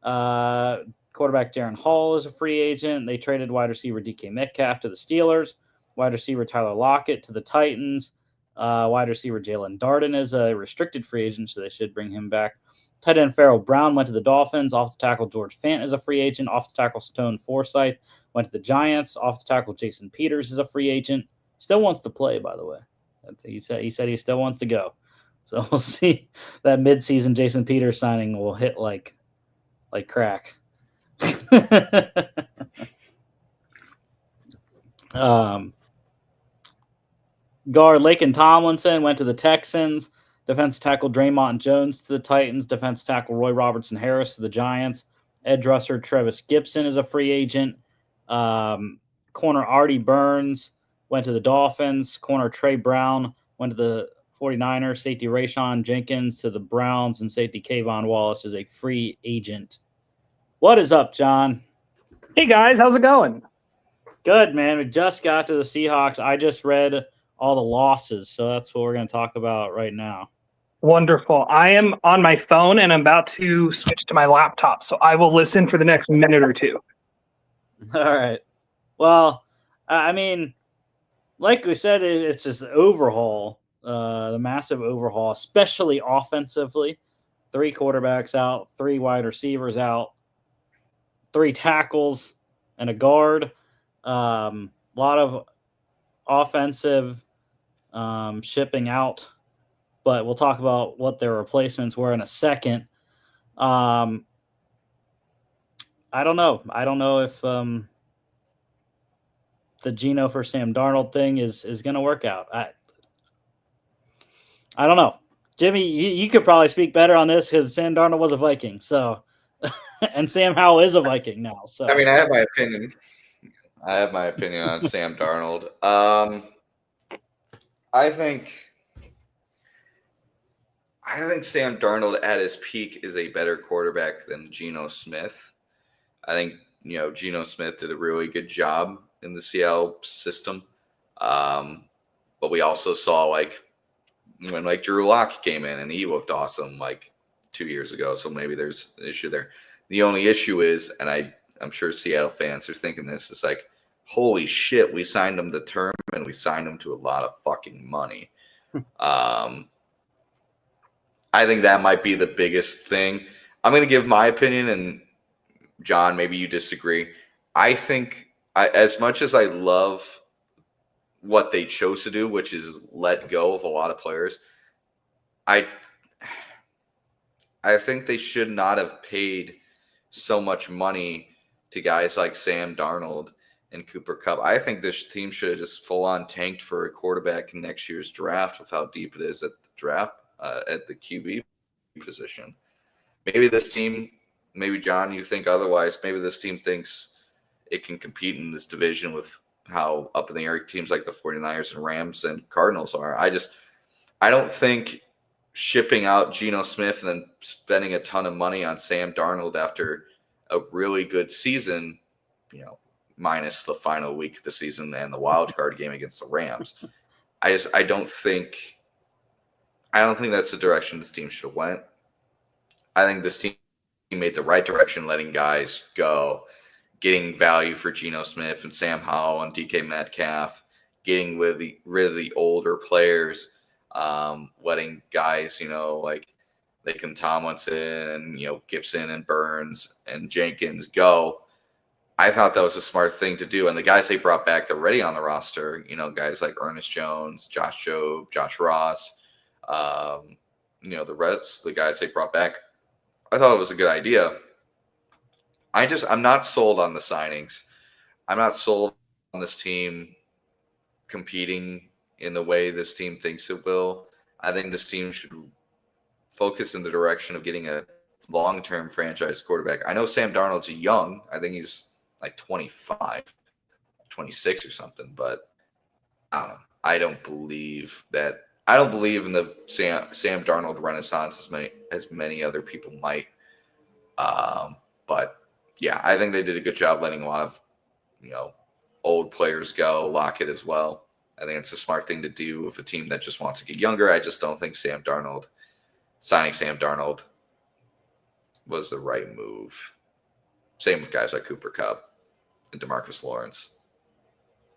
Quarterback Jaron Hall is a free agent. They traded wide receiver DK Metcalf to the Steelers. Wide receiver Tyler Lockett to the Titans. Wide receiver Jalen Darden is a restricted free agent, so they should bring him back. Tight end Farrell Brown went to the Dolphins. Off the tackle George Fant is a free agent. Off the tackle Stone Forsythe went to the Giants. Off the tackle Jason Peters is a free agent. Still wants to play, by the way. He said he still wants to go. So we'll see. That midseason Jason Peters signing will hit like crack. Guard Laken Tomlinson went to the Texans. Defensive tackle Draymond Jones to the Titans. Defensive tackle Roy Robertson Harris to the Giants. Edge rusher Travis Gibson is a free agent. Corner Artie Burns went to the Dolphins. Corner Trey Brown went to the 49ers. Safety Rayshon Jenkins to the Browns. And safety Kayvon Wallace is a free agent. What is up, John? Hey, guys. How's it going? Good, man. We just got to the Seahawks. I just read all the losses, so that's what we're going to talk about right now. Wonderful. I am on my phone, and I'm about to switch to my laptop, so I will listen for the next minute or two. All right. Well, I mean, like we said, it's just an overhaul, the massive overhaul, especially offensively. 3 quarterbacks out, 3 wide receivers out, 3 tackles, and a guard. A lot of offensive shipping out, but we'll talk about what their replacements were in a second. I don't know. I don't know if the Geno for Sam Darnold thing is going to work out. I don't know. Jimmy, you could probably speak better on this because Sam Darnold was a Viking, so and Sam Howell is a Viking now. So I mean, I have my opinion. On Sam Darnold. I think Sam Darnold at his peak is a better quarterback than Geno Smith. I think, Geno Smith did a really good job in the Seattle system. But we also saw when Drew Lock came in and he looked awesome 2 years ago. So maybe there's an issue there. The only issue is, and I'm sure Seattle fans are thinking this, is holy shit, we signed him to term and we signed him to a lot of fucking money. I think that might be the biggest thing. I'm going to give my opinion, and John, maybe you disagree. I think as much as I love what they chose to do, which is let go of a lot of players, I think they should not have paid so much money to guys like Sam Darnold and Cooper Kupp. I think this team should have just full on tanked for a quarterback in next year's draft with how deep it is at the draft, at the QB position. Maybe this team, maybe John, you think otherwise. Maybe this team thinks it can compete in this division with how up in the air teams like the 49ers and Rams and Cardinals are. I don't think shipping out Geno Smith and then spending a ton of money on Sam Darnold after a really good season, minus the final week of the season and the wild card game against the Rams. I don't think that's the direction this team should have went. I think this team made the right direction, letting guys go, getting value for Geno Smith and Sam Howell and DK Metcalf, getting rid of the older players, letting guys, like Laken Tomlinson and, Gibson and Burns and Jenkins go. I thought that was a smart thing to do. And the guys they brought back, they're already on the roster, guys like Ernest Jones, Josh Jobe, Josh Ross, the guys they brought back. I thought it was a good idea. I'm not sold on the signings. I'm not sold on this team competing in the way this team thinks it will. I think this team should focus in the direction of getting a long-term franchise quarterback. I know Sam Darnold's young. I think he's like 25, 26 or something, but I don't know. I don't believe in the Sam Darnold renaissance as many other people might. But yeah, I think they did a good job letting a lot of, old players go, Lockett as well. I think it's a smart thing to do with a team that just wants to get younger. I just don't think signing Sam Darnold was the right move. Same with guys like Cooper Kupp and DeMarcus Lawrence.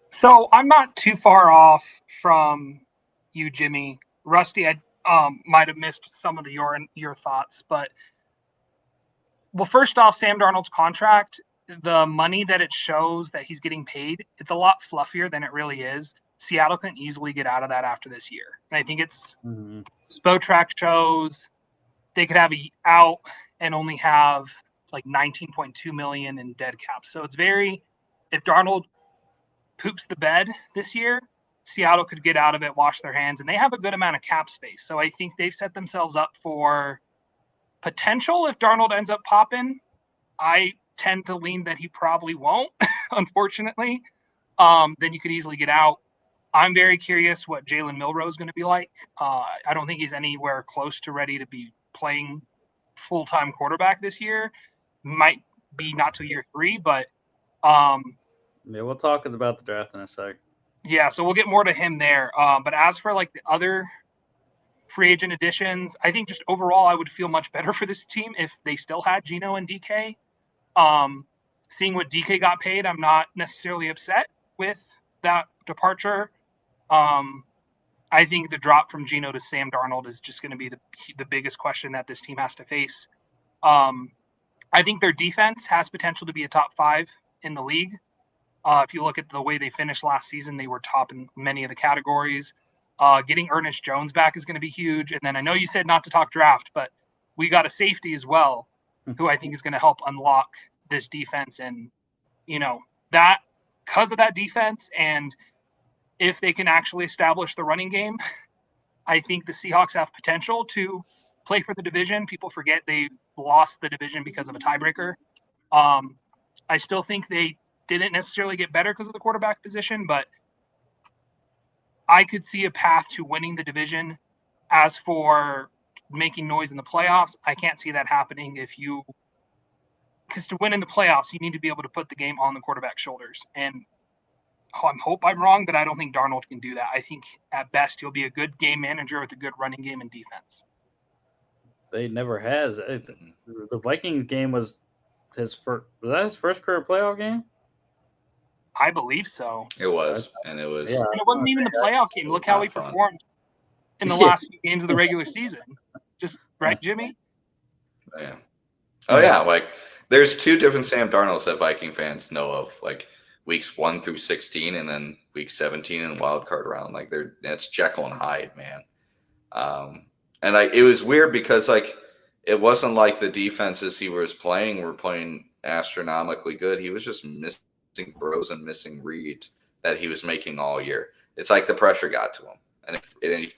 So I'm not too far off from you, Jimmy. Rusty, I might have missed some of your thoughts, but first off, Sam Darnold's contract, the money that it shows that he's getting paid, it's a lot fluffier than it really is. Seattle can easily get out of that after this year. And I think it's Spotrac shows they could have a out and only have like $19.2 million in dead cap. So it's if Darnold poops the bed this year, Seattle could get out of it, wash their hands, and they have a good amount of cap space. So I think they've set themselves up for potential if Darnold ends up popping. I tend to lean that he probably won't, unfortunately. Then you could easily get out. I'm very curious what Jalen Milroe is going to be like. I don't think he's anywhere close to ready to be playing full-time quarterback this year. Might be not till year 3, but yeah, we'll talk about the draft in a sec. Yeah, so we'll get more to him there. But as for like the other free agent additions, I think just overall I would feel much better for this team if they still had Geno and DK. Seeing what DK got paid, I'm not necessarily upset with that departure. I think the drop from Geno to Sam Darnold is just going to be the biggest question that this team has to face. I think their defense has potential to be a top 5 in the league. If you look at the way they finished last season, they were top in many of the categories. Getting Ernest Jones back is going to be huge. And then I know you said not to talk draft, but we got a safety as well, who I think is going to help unlock this defense. And, that because of that defense, and if they can actually establish the running game, I think the Seahawks have potential to play for the division. People forget they lost the division because of a tiebreaker. I still think they didn't necessarily get better because of the quarterback position, but I could see a path to winning the division. As for making noise in the playoffs, I can't see that happening because to win in the playoffs, you need to be able to put the game on the quarterback's shoulders. And I hope I'm wrong, but I don't think Darnold can do that. I think at best he'll be a good game manager with a good running game and defense. They never has. The Vikings game was his first. Was that his first career playoff game? I believe so. It was, and it was. Yeah. And it wasn't even the playoff game. Look how he performed in the last few games of the regular season. Just right, Jimmy? Yeah. Oh yeah, like there's 2 different Sam Darnolds that Viking fans know of, like weeks 1 through 16, and then week 17 in the wild card round. Like that's Jekyll and Hyde, man. And it was weird because it wasn't like the defenses he was playing were playing astronomically good. He was just missing throws and missing reads that he was making all year. It's like the pressure got to him, and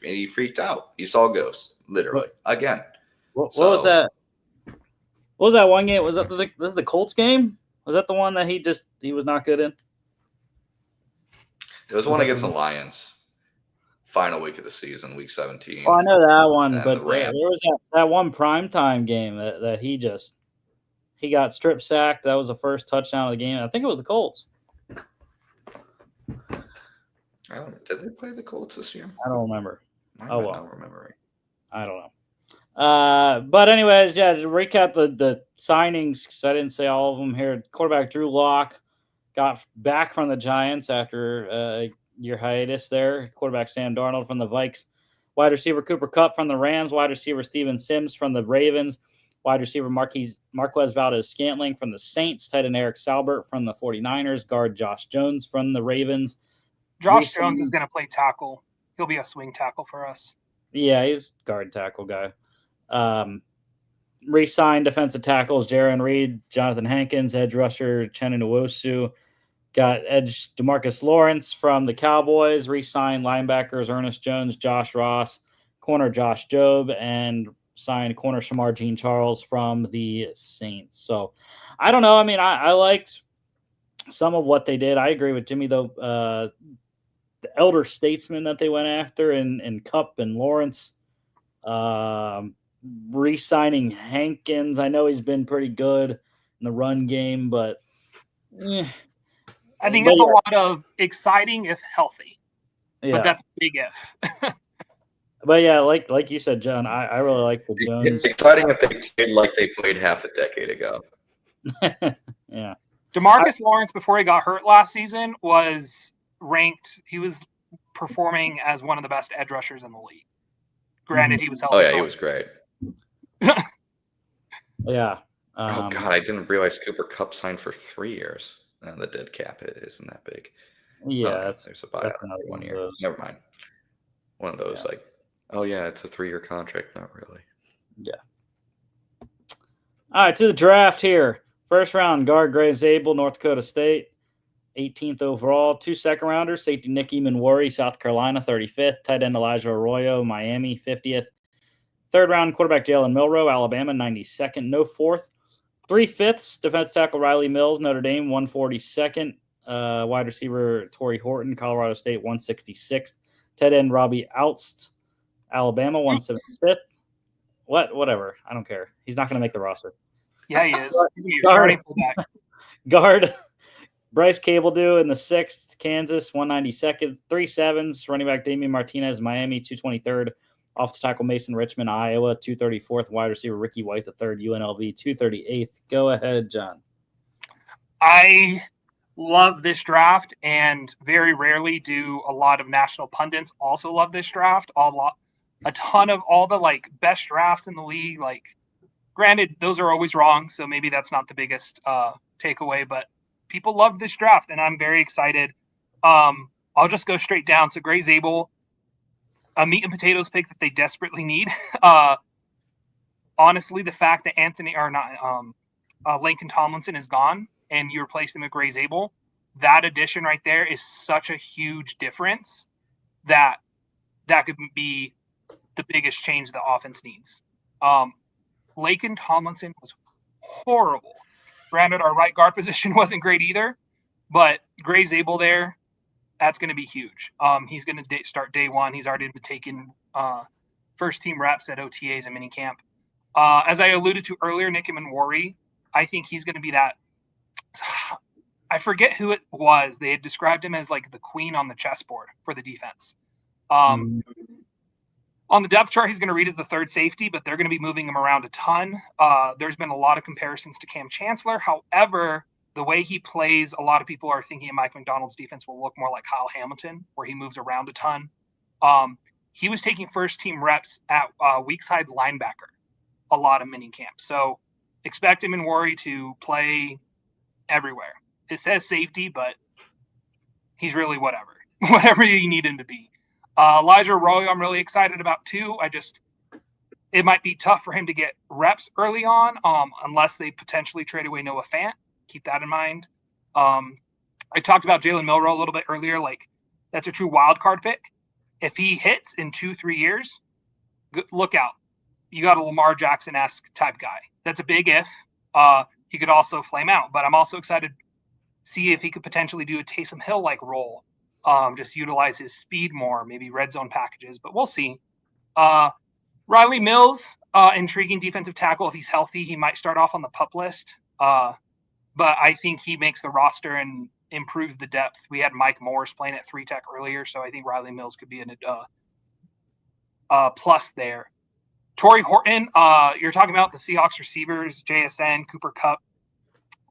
he freaked out. He saw ghosts, literally, again. What was that? What was that one game? Was that the Colts game? Was that the one that he was not good in? It was one against the Lions. Final week of the season, week 17. Oh, I know that one, but there was that one primetime game that he got strip sacked. That was the first touchdown of the game. I think it was the Colts. Did they play the Colts this year? I don't remember. I don't remember. I don't know. But anyways, yeah, to recap the signings, because I didn't say all of them here. Quarterback Drew Lock got back from the Giants after year hiatus there. Quarterback Sam Darnold from the Vikes. Wide receiver Cooper Kupp from the Rams. Wide receiver Steven Sims from the Ravens. Wide receiver Marquez Valdez-Scantling from the Saints. Tight end Eric Salbert from the 49ers. Guard Josh Jones from the Ravens. Josh Jones is going to play tackle. He'll be a swing tackle for us. Yeah, he's guard tackle guy. Re-signed defensive tackles Jaron Reed, Jonathan Hankins, edge rusher Chenna Nwosu. Got edge DeMarcus Lawrence from the Cowboys. Re-signed linebackers Ernest Jones, Josh Ross, corner Josh Jobe, and signed corner Shamar Jean Charles from the Saints. So I don't know. I mean, I liked some of what they did. I agree with Jimmy, though. The elder statesman that they went after and Kupp and Lawrence. Re-signing Hankins. I know he's been pretty good in the run game, but I think it's a lot of exciting if healthy. Yeah. But that's a big if. But yeah, like you said, John, I really like the Jones. It's exciting if they played like they played half a decade ago. Yeah. DeMarcus Lawrence, before he got hurt last season, was ranked. He was performing as one of the best edge rushers in the league. Granted, he was healthy. Oh yeah, he was great. Yeah. Oh God, I didn't realize Cooper Kupp signed for 3 years. The dead cap isn't that big. Yeah, there's a buyout another 1 year. those. Never mind. One of those Yeah. like, oh yeah, it's a 3-year contract. Not really. Yeah. All right, to the draft here. First round, guard Gray Zabel, North Dakota State. 18th overall. 2 second-rounders, safety Nick Eamon-Worry, South Carolina, 35th. Tight end Elijah Arroyo, Miami, 50th. Third round, quarterback Jalen Milroe, Alabama, 92nd. No fourth. 3/5, defense tackle Riley Mills, Notre Dame, 142nd. Wide receiver Torrey Horton, Colorado State, 166th. Tight end Robbie Oust, Alabama, 175th. Whatever. I don't care. He's not going to make the roster. Yeah, he is. He's starting fullback. Guard Bryce Cabledew in the 6th, Kansas, 192nd. 3/7s, running back Damian Martinez, Miami, 223rd. Offensive tackle Mason Richmond, Iowa, 234th. Wide receiver Ricky White, the 3rd, UNLV, 238th. Go ahead, John. I love this draft, and very rarely do a lot of national pundits also love this draft. A ton of all the best drafts in the league. Granted, those are always wrong, so maybe that's not the biggest takeaway. But people love this draft, and I'm very excited. I'll just go straight down. So Gray Zabel, a meat and potatoes pick that they desperately need. Honestly, the fact that Laken Tomlinson is gone and you replace him with Gray Zabel, that addition right there is such a huge difference that could be the biggest change the offense needs. Laken Tomlinson was horrible. Granted, our right guard position wasn't great either, but Gray Zabel there, that's going to be huge. He's going to start day one. He's already been taking first team reps at OTAs and minicamp. As I alluded to earlier, Nick Eamon-Worry, I think he's going to be that. I forget who it was. They had described him as the queen on the chessboard for the defense. On the depth chart, he's going to read as the 3rd safety, but they're going to be moving him around a ton. There's been a lot of comparisons to Cam Chancellor. However, the way he plays, a lot of people are thinking Mike McDonald's defense will look more like Kyle Hamilton, where he moves around a ton. He was taking first team reps at weak side linebacker a lot of minicamp. So expect him and Worry to play everywhere. It says safety, but he's really whatever you need him to be. Elijah Arroyo, I'm really excited about too. It might be tough for him to get reps early on, unless they potentially trade away Noah Fant. Keep that in mind. I talked about Jalen Milroe a little bit earlier. That's a true wild card pick. If he hits in 2-3 years, look out. You got a Lamar Jackson-esque type guy. That's a big if. He could also flame out, but I'm also excited to see if he could potentially do a Taysom Hill-like role. Just utilize his speed more, maybe red zone packages, but we'll see. Riley Mills, intriguing defensive tackle. If he's healthy, he might start off on the PUP list. But I think he makes the roster and improves the depth. We had Mike Morris playing at 3-tech earlier, so I think Riley Mills could be a plus there. Torrey Horton, you're talking about the Seahawks receivers, JSN, Cooper Kupp.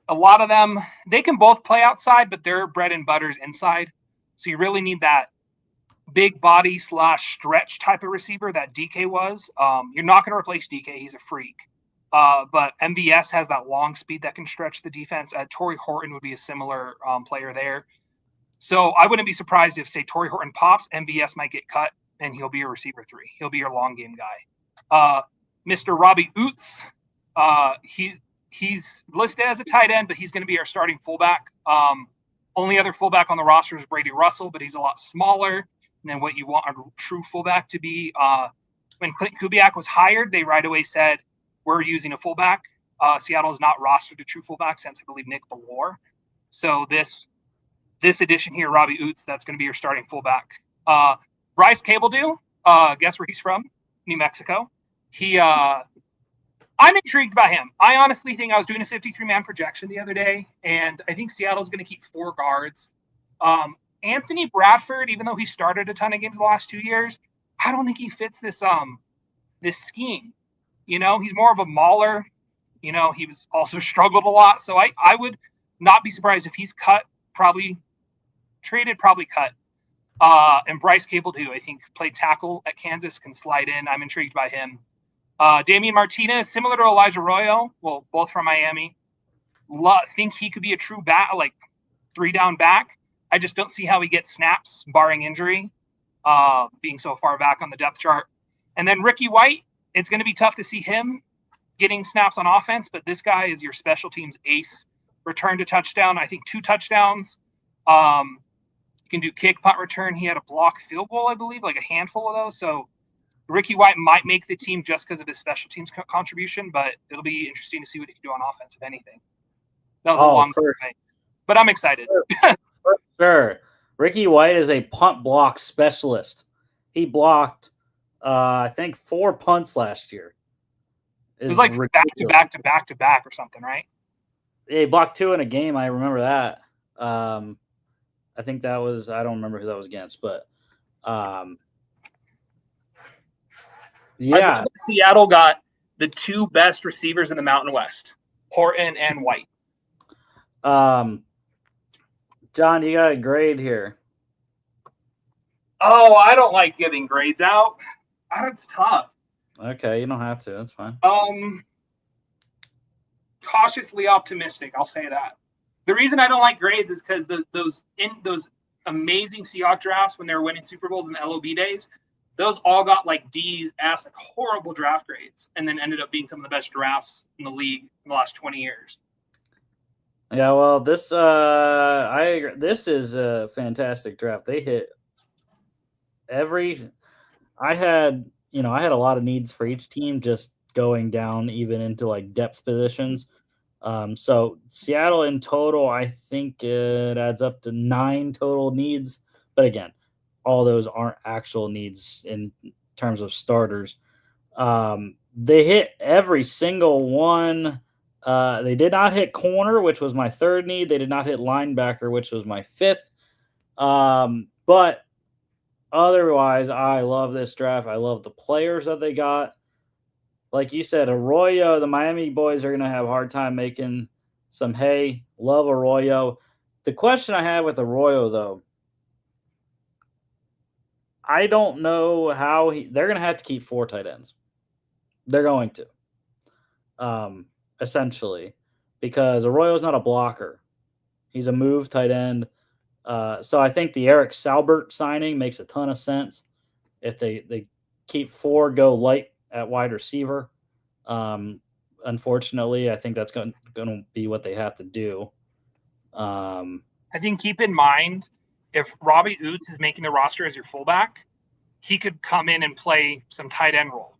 A lot of them, they can both play outside, but their bread and butter is inside. So you really need that big body / stretch type of receiver that DK was. You're not going to replace DK. He's a freak. But MVS has that long speed that can stretch the defense. Torrey Horton would be a similar player there. So I wouldn't be surprised if, say, Torrey Horton pops, MVS might get cut, and he'll be a receiver 3. He'll be your long game guy. Mr. Robbie Oots, he's listed as a tight end, but he's going to be our starting fullback. Only other fullback on the roster is Brady Russell, but he's a lot smaller than what you want a true fullback to be. When Clint Kubiak was hired, they right away said, we're using a fullback. Seattle is not rostered a true fullback since, I believe, Nick Bellore. So this edition here, Robbie Oots, that's going to be your starting fullback. Bryce Cabledew, guess where he's from? New Mexico. I'm intrigued by him. I honestly think I was doing a 53-man projection the other day, and I think Seattle's going to keep 4 guards. Anthony Bradford, even though he started a ton of games the last 2 years, I don't think he fits this scheme. You know, he's more of a mauler. You know, he was also struggled a lot. So I would not be surprised if he's cut, probably traded, probably cut. And Bryce Cabledew, I think, played tackle at Kansas, can slide in. I'm intrigued by him. Damian Martinez, similar to Elijah Arroyo, well, both from Miami. Think he could be a true 3-down back. I just don't see how he gets snaps, barring injury, being so far back on the depth chart. And then Ricky White, it's going to be tough to see him getting snaps on offense, but this guy is your special teams ace. Return to touchdown, I think 2 touchdowns. You can do kick, punt return. He had a blocked field goal, I believe, like a handful of those. So Ricky White might make the team just because of his special teams contribution, but it'll be interesting to see what he can do on offense, if anything. That was a long thing, but I'm excited. For sure. Ricky White is a punt block specialist. He blocked, I think, 4 punts last year. It was like back to back to back to back or something, right? Yeah, he blocked 2 in a game. I remember that. I think that was, I don't remember who that was against, but yeah. Seattle got the 2 best receivers in the Mountain West, Horton and White. John, you got a grade here. Oh, I don't like giving grades out. That's tough. Okay, you don't have to. That's fine. Cautiously optimistic. I'll say that. The reason I don't like grades is because those amazing Seahawks drafts when they were winning Super Bowls in the LOB days, those all got like D's, F's, like horrible draft grades, and then ended up being some of the best drafts in the league in the last 20 years. Yeah, well, this I agree. This is a fantastic draft. They hit I had a lot of needs for each team, just going down even into like depth positions. So Seattle in total, I think it adds up to 9 total needs. But again, all those aren't actual needs in terms of starters. They hit every single one. They did not hit corner, which was my 3rd need. They did not hit linebacker, which was my 5th. But otherwise, I love this draft. I love the players that they got. Like you said, Arroyo, the Miami boys are going to have a hard time making some hay. Love Arroyo. The question I have with Arroyo, though, I don't know how they're going to have to keep 4 tight ends. They're going to, essentially, because Arroyo's not a blocker. He's a move tight end. So I think the Eric Salbert signing makes a ton of sense. If they keep 4, go light at wide receiver. Unfortunately, I think that's going to be what they have to do. I think keep in mind, if Robbie Oots is making the roster as your fullback, he could come in and play some tight end role.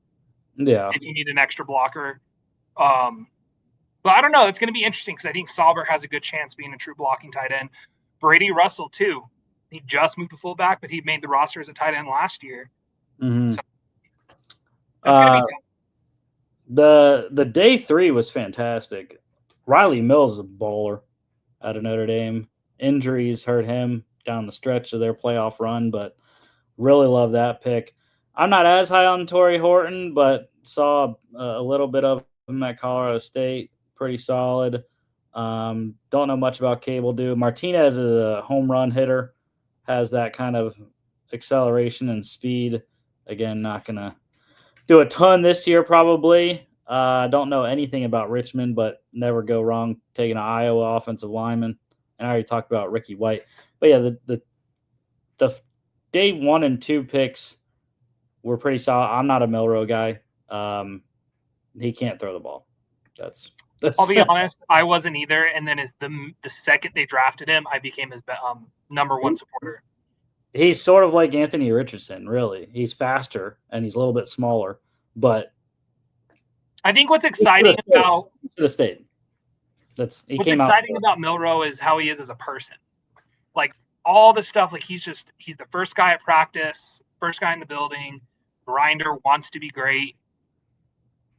Yeah. If you need an extra blocker. But I don't know. It's going to be interesting because I think Salbert has a good chance being a true blocking tight end. Brady Russell, too. He just moved to fullback, but he made the roster as a tight end last year. Mm-hmm. So that's going to be tough. The day 3 was fantastic. Riley Mills is a bowler out of Notre Dame. Injuries hurt him down the stretch of their playoff run, but really love that pick. I'm not as high on Torrey Horton, but saw a little bit of him at Colorado State. Pretty solid. Don't know much about Cabledew. Martinez is a home run hitter. has that kind of acceleration and speed. Again, not going to do a ton this year probably. Don't know anything about Richmond, but never go wrong taking an Iowa offensive lineman. And I already talked about Ricky White. But yeah, the day 1 and 2 picks were pretty solid. I'm not a Milroe guy. He can't throw the ball. That's I'll be honest, I wasn't either. And then as the second they drafted him, I became his number 1 supporter. He's sort of like Anthony Richardson, really. He's faster and he's a little bit smaller, but I think what's exciting about the state. What's exciting about Milroe is how he is as a person. Like all the stuff, like he's the first guy at practice, first guy in the building, grinder, wants to be great.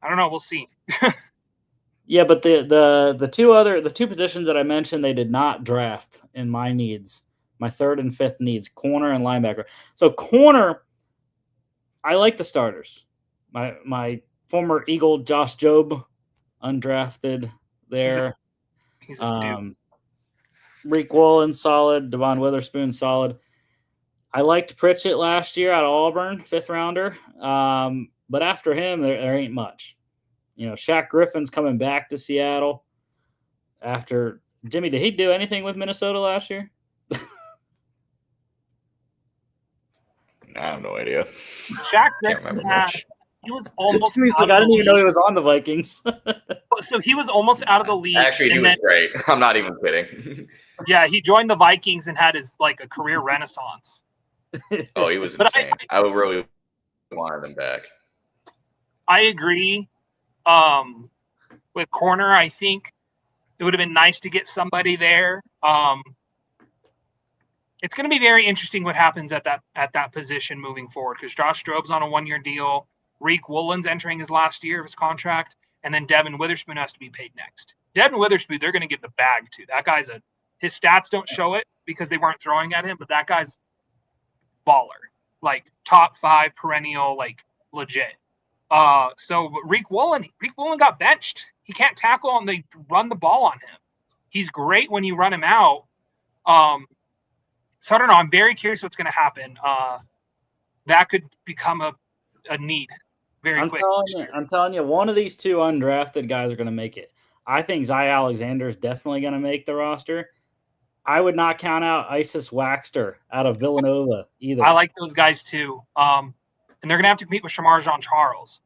I don't know, we'll see. Yeah, but the two positions that I mentioned, they did not draft in my needs. My 3rd and 5th needs, corner and linebacker. So corner, I like the starters. My former Eagle Josh Jobe, undrafted there. He's a dude. Reek Woolen, solid. Devon Witherspoon, solid. I liked Pritchett last year out of Auburn, 5th rounder. But after him, there ain't much. Shaq Griffin's coming back to Seattle. After Jimmy, did he do anything with Minnesota last year? I have no idea. Shaq Can't remember much. He was almost. I didn't even know he was on the Vikings. So he was almost out of the league. Actually, he was great. I'm not even kidding. Yeah, he joined the Vikings and had his a career renaissance. Oh, he was insane. I would really wanted him back. I agree. With corner, I think it would have been nice to get somebody there. It's going to be very interesting what happens at that position moving forward because Josh Jobe's on a 1-year deal. Reek Woolen's entering his last year of his contract, and then Devin Witherspoon has to be paid next. Devin Witherspoon, they're going to give the bag to. That guy's his stats don't show it because they weren't throwing at him, but that guy's baller, like top 5 perennial, like legit. So Reek Woolen got benched. He can't tackle and they run the ball on him. He's great when you run him out. So I don't know. I'm very curious what's going to happen. That could become a need very quick. I'm telling you, one of these 2 undrafted guys are going to make it. I think Zy Alexander is definitely going to make the roster. I would not count out Isis Waxter out of Villanova either. I like those guys too. And they're going to have to compete with Shamar Jean-Charles.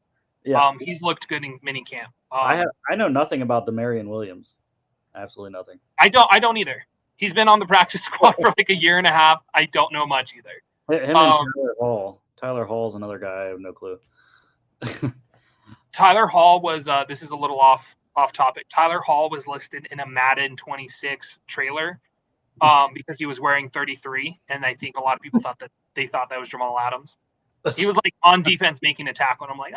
Yeah. He's looked good in minicamp. I know nothing about Demarion Williams. Absolutely nothing. I don't either. He's been on the practice squad for like a year and a half. I don't know much either. Him and Tyler Hall. Tyler Hall's another guy. I have no clue. Tyler Hall was this is a little off topic. Tyler Hall was listed in a Madden 26 trailer because he was wearing 33, and I think a lot of people thought that was Jamal Adams. He was like on defense making a tackle, and I'm like,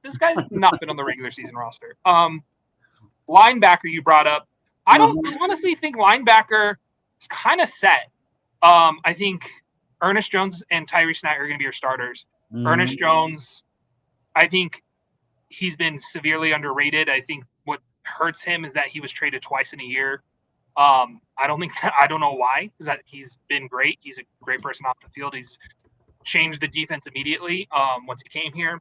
this guy's not been on the regular season roster. Linebacker you brought up. I honestly think linebacker is kind of set. I think Ernest Jones and Tyrese Knight are going to be your starters. Ernest Jones, I think he's been severely underrated. I think what hurts him is that he was traded twice in a year. I don't know why, because he's been great. He's a great person off the field. He's changed the defense immediately once he came here.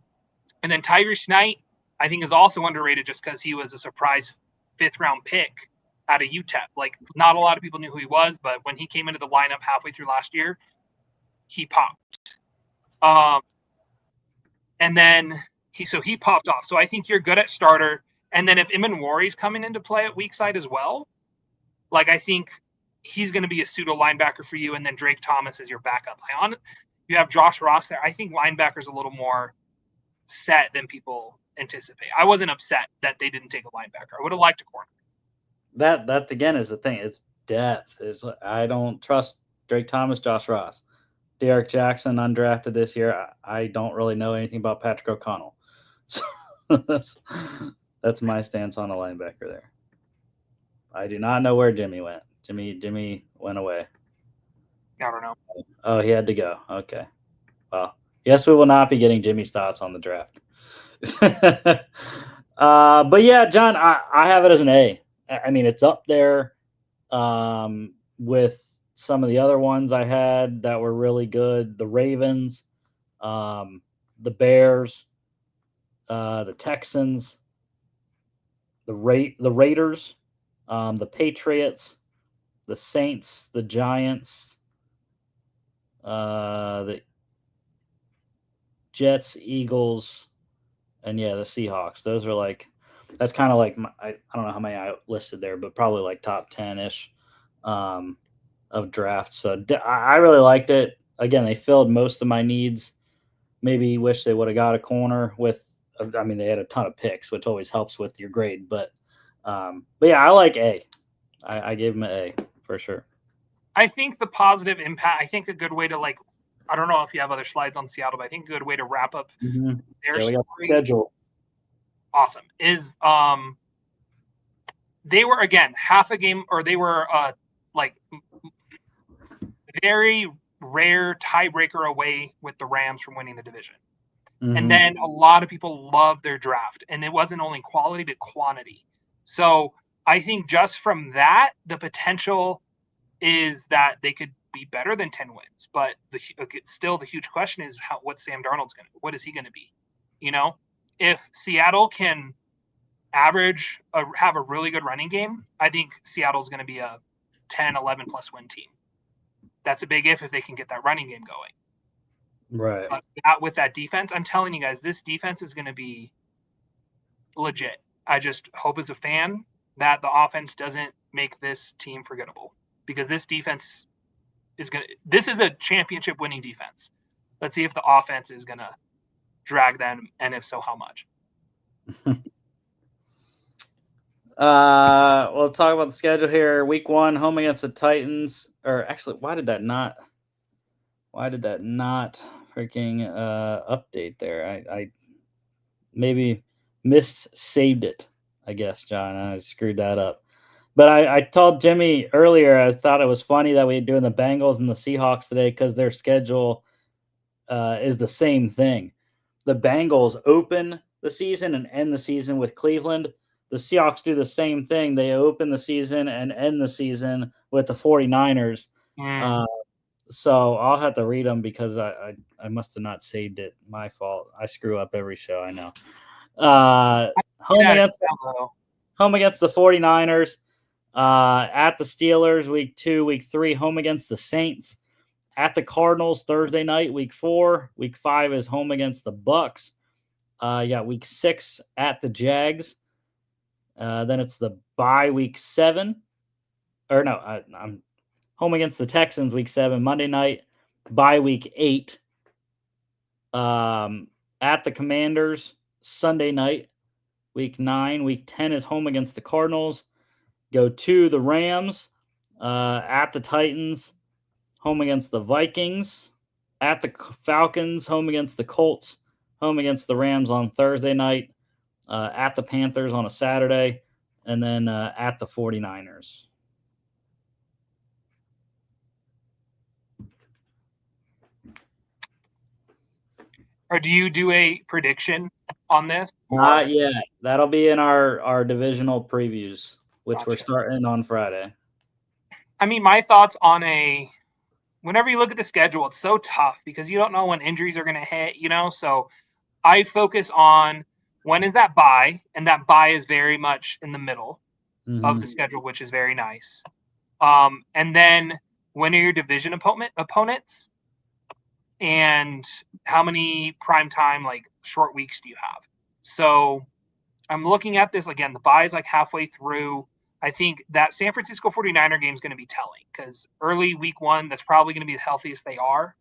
And then Tyrese Knight, I think, is also underrated just because he was a surprise 5th-round pick out of UTEP. Like, not a lot of people knew who he was, but when he came into the lineup halfway through last year, he popped. And then he popped off. So I think you're good at starter. And then if Iman Wari's coming into play at weak side as well, like I think he's going to be a pseudo linebacker for you. And then Drake Thomas is your backup. You have Josh Ross there. I think linebacker's a little more set than people anticipate. I wasn't upset that they didn't take a linebacker. I would have liked a corner. That again is the thing. It's depth. I don't trust Drake Thomas, Josh Ross. Derek Jackson, undrafted this year. I don't really know anything about Patrick O'Connell. So that's my stance on a linebacker there. I do not know where Jimmy went. Jimmy went away. I don't know. Oh, he had to go. Okay. Well, yes, we will not be getting Jimmy's thoughts on the draft. But yeah, John, I have it as an A. I mean, it's up there with some of the other ones I had that were really good: the Ravens, the Bears, the Texans, the Raiders, the Patriots, the Saints, the Giants, the Jets, Eagles, and the Seahawks. Those are like, that's kind of like I don't know how many I listed there, but probably like top 10-ish of drafts. So I really liked it. Again, they filled most of my needs. Maybe wish they would have got a corner with. I mean, they had a ton of picks, which always helps with your grade. But yeah, I like A. I gave them an A for sure. I think the positive impact. I think a good way to like. I don't know if you have other slides on Seattle, but I think a good way to wrap up their we got story. schedule. Awesome. Is they were again half a game, or they were like very rare tiebreaker away with the Rams from winning the division. And then a lot of people loved their draft, and it wasn't only quality but quantity. So I think just from that, the potential is that they could be better than 10 wins. But still, the huge question is what Sam Darnold's what is he going to be? You know, if Seattle can have a really good running game, I think Seattle's going to be a 10, 11 plus win team. That's a big if they can get that running game going. Right. But with that defense, I'm telling you guys, this defense is going to be legit. I just hope as a fan that the offense doesn't make this team forgettable, because this defense this is a championship winning defense. Let's see if the offense is going to drag them, and if so, how much. We'll talk about the schedule here. Week 1, home against the Titans. Or actually, why did that not freaking update there? I maybe saved it, I guess, John. I screwed that up. But I told Jimmy earlier, I thought it was funny that we're doing the Bengals and the Seahawks today, because their schedule is the same thing. The Bengals open the season and end the season with Cleveland. The Seahawks do the same thing. They open the season and end the season with the 49ers. So I'll have to read them, because I must have not saved it. My fault. I screw up every show, I know. Home against the 49ers. At the Steelers, week 2. Week 3, home against the Saints. At the Cardinals, Thursday night, week 4. Week 5 is home against the Bucks. Week 6 at the Jags. Then it's the bye week 7. Or no, I'm home against the Texans week 7, Monday night. Bye week 8. At the Commanders, Sunday night, week 9. Week 10 is home against the Cardinals. Go to the Rams, at the Titans, home against the Vikings, at the Falcons, home against the Colts, home against the Rams on Thursday night, at the Panthers on a Saturday, and then at the 49ers. Or do you do a prediction on this? Not yet. That'll be in our divisional previews, which Gotcha. we're starting on Friday. I mean, my thoughts on whenever you look at the schedule, it's so tough because you don't know when injuries are going to hit, so I focus on when is that bye, and that bye is very much in the middle of the schedule, which is very nice. And then when are your division opponents, and how many primetime, like, short weeks do you have? So I'm looking at this again. The bye is like halfway through. I think that San Francisco 49er game is going to be telling, because early week 1, that's probably going to be the healthiest they are.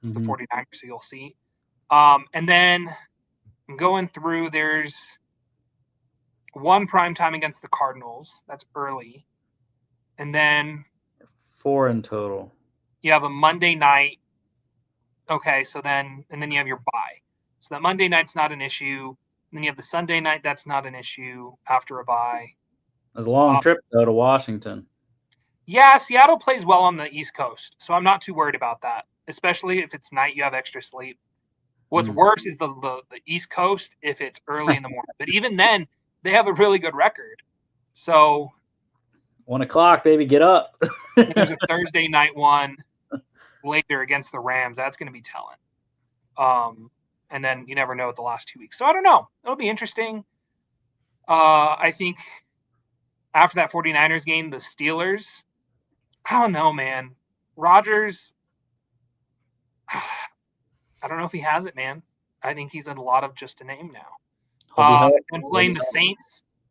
It's the 49ers, so you'll see. And then I'm going through, there's one primetime against the Cardinals. That's early. And then 4 in total. You have a Monday night. Okay, and then you have your bye. So that Monday night's not an issue. And then you have the Sunday night. That's not an issue after a bye. It's a long trip, though, to Washington. Yeah, Seattle plays well on the East Coast, so I'm not too worried about that, especially if it's night, you have extra sleep. What's worse is the East Coast if it's early in the morning. But even then, they have a really good record. So 1 o'clock, baby, get up. There's a Thursday night one later against the Rams. That's going to be telling. And then you never know with the last 2 weeks. So I don't know. It'll be interesting. I think after that 49ers game, the Steelers, I don't know, man. Rodgers, I don't know if he has it, man. I think he's in a lot of just a name now. And playing the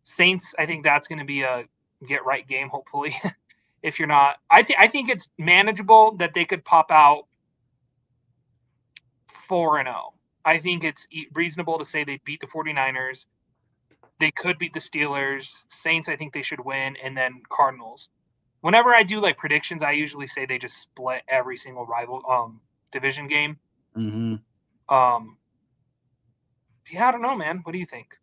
Saints, I think that's going to be a get-right game, hopefully. If you're not, I think it's manageable that they could pop out 4-0. I think it's reasonable to say they beat the 49ers. They could beat the Steelers. Saints, I think they should win, and then Cardinals. Whenever I do like predictions, I usually say they just split every single rival division game. Mm-hmm. Yeah, I don't know, man. What do you think?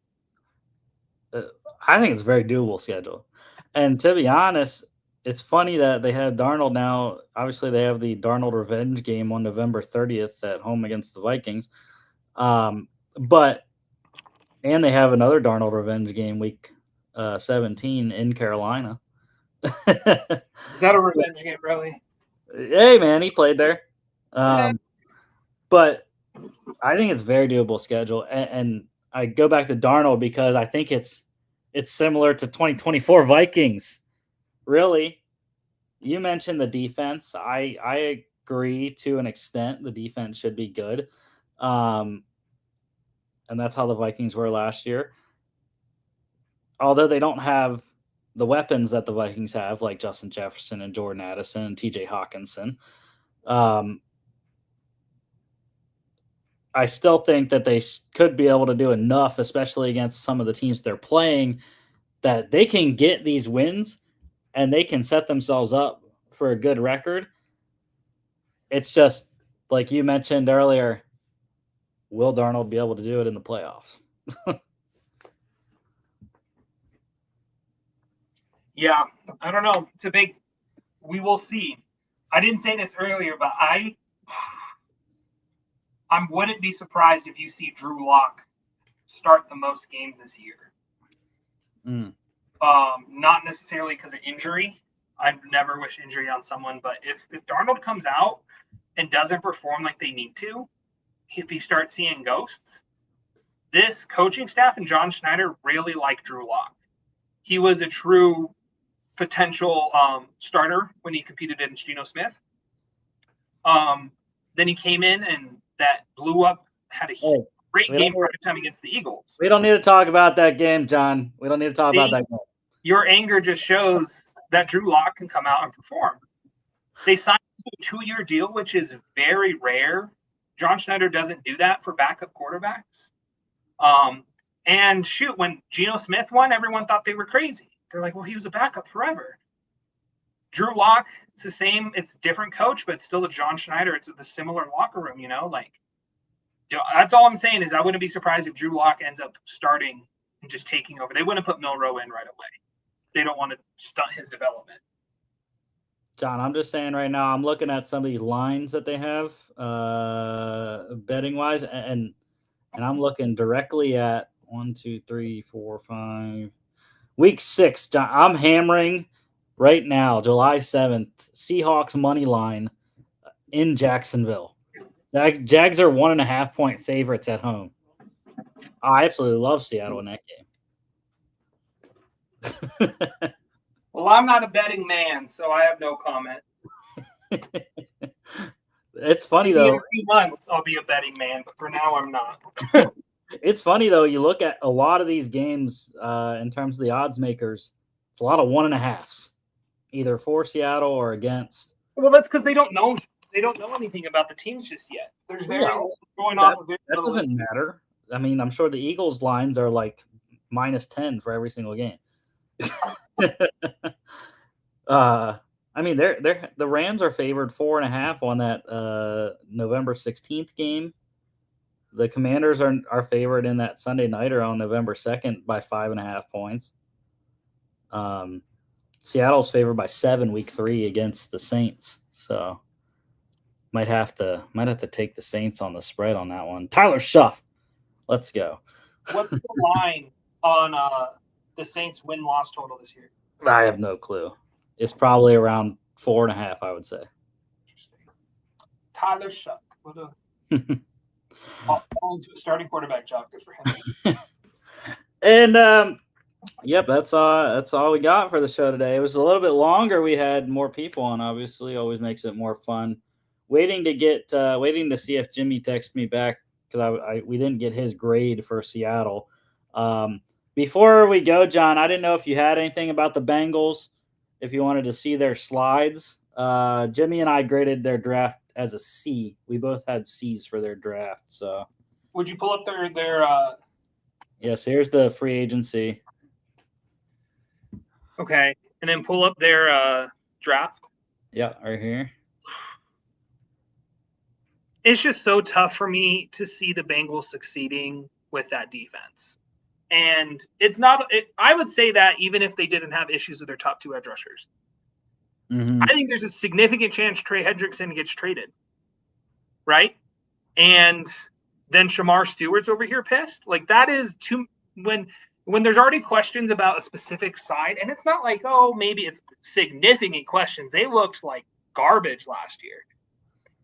I think it's a very doable schedule. And to be honest, it's funny that they have Darnold now. Obviously, they have the Darnold revenge game on November 30th at home against the Vikings. And they have another Darnold revenge game week 17 in Carolina. Is that a revenge game, really? Hey, man, he played there. But I think it's a very doable schedule. And I go back to Darnold because I think it's similar to 2024 Vikings. Really, you mentioned the defense. I agree to an extent. The defense should be good. And that's how the Vikings were last year. Although they don't have the weapons that the Vikings have, like Justin Jefferson and Jordan Addison and TJ Hawkinson. I still think that they could be able to do enough, especially against some of the teams they're playing, that they can get these wins and they can set themselves up for a good record. It's just, like you mentioned earlier, will Darnold be able to do it in the playoffs? Yeah, I don't know. It's a big – we will see. I didn't say this earlier, but I wouldn't be surprised if you see Drew Lock start the most games this year. Not necessarily because of injury. I'd never wish injury on someone, but if Darnold comes out and doesn't perform like they need to, if he starts seeing ghosts, this coaching staff and John Schneider really like Drew Lock. He was a true potential starter when he competed against Geno Smith. Then he came in and that blew up, had a great game prime time against the Eagles. We don't need to talk about that game, John. We don't need to talk about that game. Your anger just shows that Drew Lock can come out and perform. They signed a 2-year deal, which is very rare. John Schneider doesn't do that for backup quarterbacks. And shoot, when Geno Smith won, everyone thought they were crazy. They're like, well, he was a backup forever. Drew Lock, it's the same. It's a different coach, but it's still a John Schneider. It's the similar locker room, you know? Like, that's all I'm saying is I wouldn't be surprised if Drew Lock ends up starting and just taking over. They wouldn't put Milroe in right away. They don't want to stunt his development. John, I'm just saying right now, I'm looking at some of these lines that they have betting-wise, and I'm looking directly at 1, 2, 3, 4, 5. Week 6, John, I'm hammering right now, July 7th, Seahawks money line in Jacksonville. Jags are 1.5-point favorites at home. I absolutely love Seattle in that game. Well, I'm not a betting man, so I have no comment. It's funny, though. In a few months, I'll be a betting man, but for now, I'm not. It's funny, though. You look at a lot of these games in terms of the odds makers, it's a lot of 1.5s, either for Seattle or against. Well, that's because they don't know anything about the teams just yet. There's very little going on. That doesn't matter. I mean, I'm sure the Eagles lines are like -10 for every single game. I mean, the Rams are favored 4.5 on that November 16th game. The Commanders are favored in that Sunday nighter on November 2nd by 5.5 points. Seattle's favored by 7 week 3 against the Saints. So might have to take the Saints on the spread on that one. Tyler Shuff, let's go. What's the line on the Saints win-loss total this year? I have no clue. is probably around 4.5, I would say. Tyler Shuck. What a fall into a starting quarterback job. Good for him. And yep, that's all we got for the show today. It was a little bit longer. We had more people on, obviously, always makes it more fun. Waiting to see if Jimmy texts me back because we didn't get his grade for Seattle. Before we go, John, I didn't know if you had anything about the Bengals, if you wanted to see their slides. Jimmy and I graded their draft as a C. We both had C's for their draft. So, would you pull up their Yes, here's the free agency. Okay, and then pull up their draft. Yeah, right here. It's just so tough for me to see the Bengals succeeding with that defense. And it's not I would say that even if they didn't have issues with their top 2 edge rushers. Mm-hmm. I think there's a significant chance Trey Hendrickson gets traded. Right? And then Shamar Stewart's over here pissed. Like, that is too when there's already questions about a specific side, and it's not like, oh, maybe it's significant questions. They looked like garbage last year.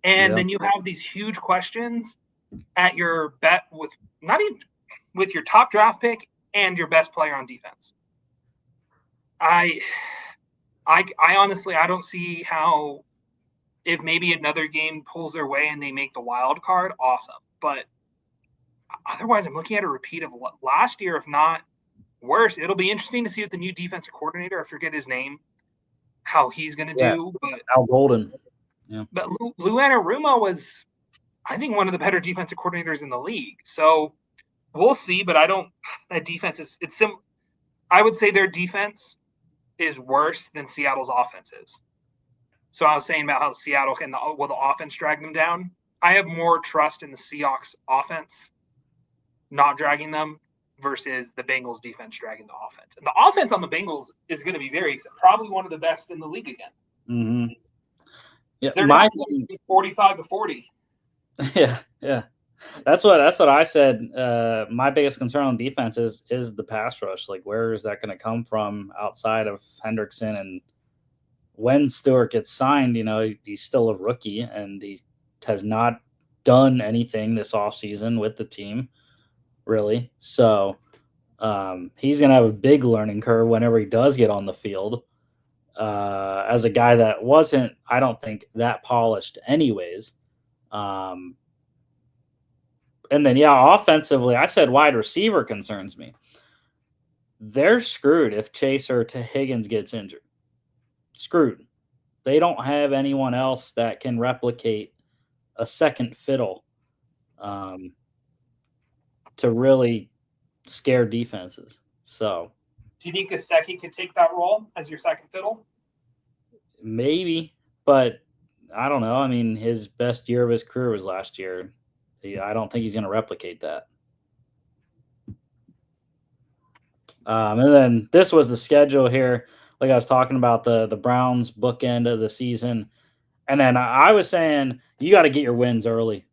And then you have these huge questions at your bet with not even with your top draft pick and your best player on defense. I honestly, I don't see how, if maybe another game pulls their way and they make the wild card, awesome. But otherwise, I'm looking at a repeat of last year, if not worse. It'll be interesting to see what the new defensive coordinator, I forget his name, how he's going to do. But Al Golden. Yeah. But Lou Anarumo was, I think, one of the better defensive coordinators in the league. So we'll see, but that defense is, I would say their defense is worse than Seattle's offense is. So I was saying about how Seattle will the offense drag them down. I have more trust in the Seahawks offense not dragging them versus the Bengals defense dragging the offense. And the offense on the Bengals is going to be probably one of the best in the league again. Mm-hmm. Yeah, they're going to be 45-40. Yeah. That's what I said. My biggest concern on defense is the pass rush. Like, where is that going to come from outside of Hendrickson? And when Stewart gets signed, he's still a rookie and he has not done anything this offseason with the team, really. So he's going to have a big learning curve whenever he does get on the field. As a guy that wasn't, I don't think, that polished anyways. And then, offensively, I said wide receiver concerns me. They're screwed if Chase or Higgins gets injured. Screwed. They don't have anyone else that can replicate a second fiddle to really scare defenses. So, do you think Gesicki could take that role as your second fiddle? Maybe, but I don't know. I mean, his best year of his career was last year. I don't think he's going to replicate that. And then this was the schedule here. Like I was talking about the Browns bookend of the season. And then I was saying you got to get your wins early.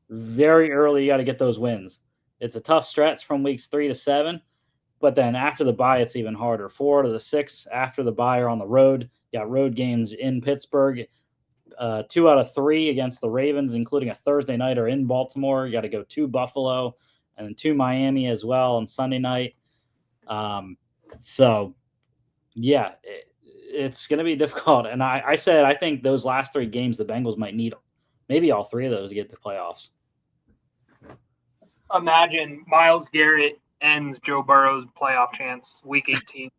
Very early, you got to get those wins. It's a tough stretch from weeks 3 to 7. But then after the bye, it's even harder. 4 to the 6 after the bye are on the road. You got road games in Pittsburgh. 2 out of 3 against the Ravens, including a Thursday nighter in Baltimore. You got to go to Buffalo and then to Miami as well on Sunday night. So, yeah, it's going to be difficult. And I said I think those last 3 games the Bengals might need maybe all 3 of those to get to the playoffs. Imagine Myles Garrett ends Joe Burrow's playoff chance week 18.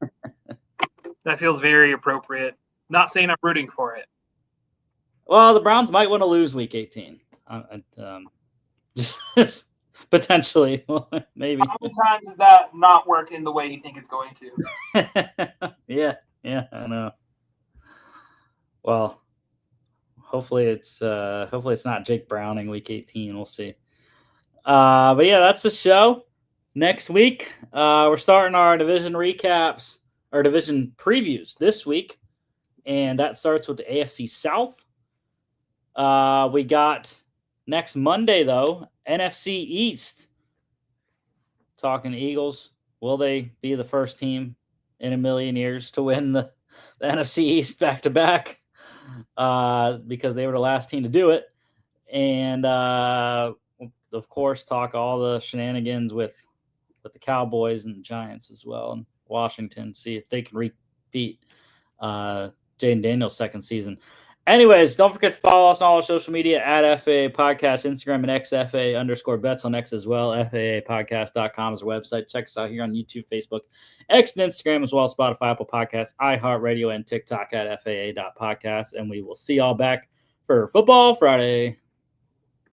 That feels very appropriate. Not saying I'm rooting for it. Well, the Browns might want to lose week 18. Potentially, maybe. How many times is that not working the way you think it's going to? Yeah, I know. Well, hopefully it's not Jake Browning week 18. We'll see. But yeah, that's the show. Next week, we're starting our division recaps, our division previews this week, and that starts with the AFC South. We got next Monday, though, NFC East. Talking Eagles. Will they be the first team in a million years to win the the NFC East back to back because they were the last team to do it. And of course, talk all the shenanigans with the Cowboys and the Giants as well, and Washington, see if they can repeat Jaden Daniels' second season. Anyways, don't forget to follow us on all our social media at FAA Podcast, Instagram, and XFA_bets on X as well. FAApodcast.com is our website. Check us out here on YouTube, Facebook, X, and Instagram, as well as Spotify, Apple Podcasts, iHeartRadio, and TikTok at FAA.podcast. And we will see y'all back for Football Friday.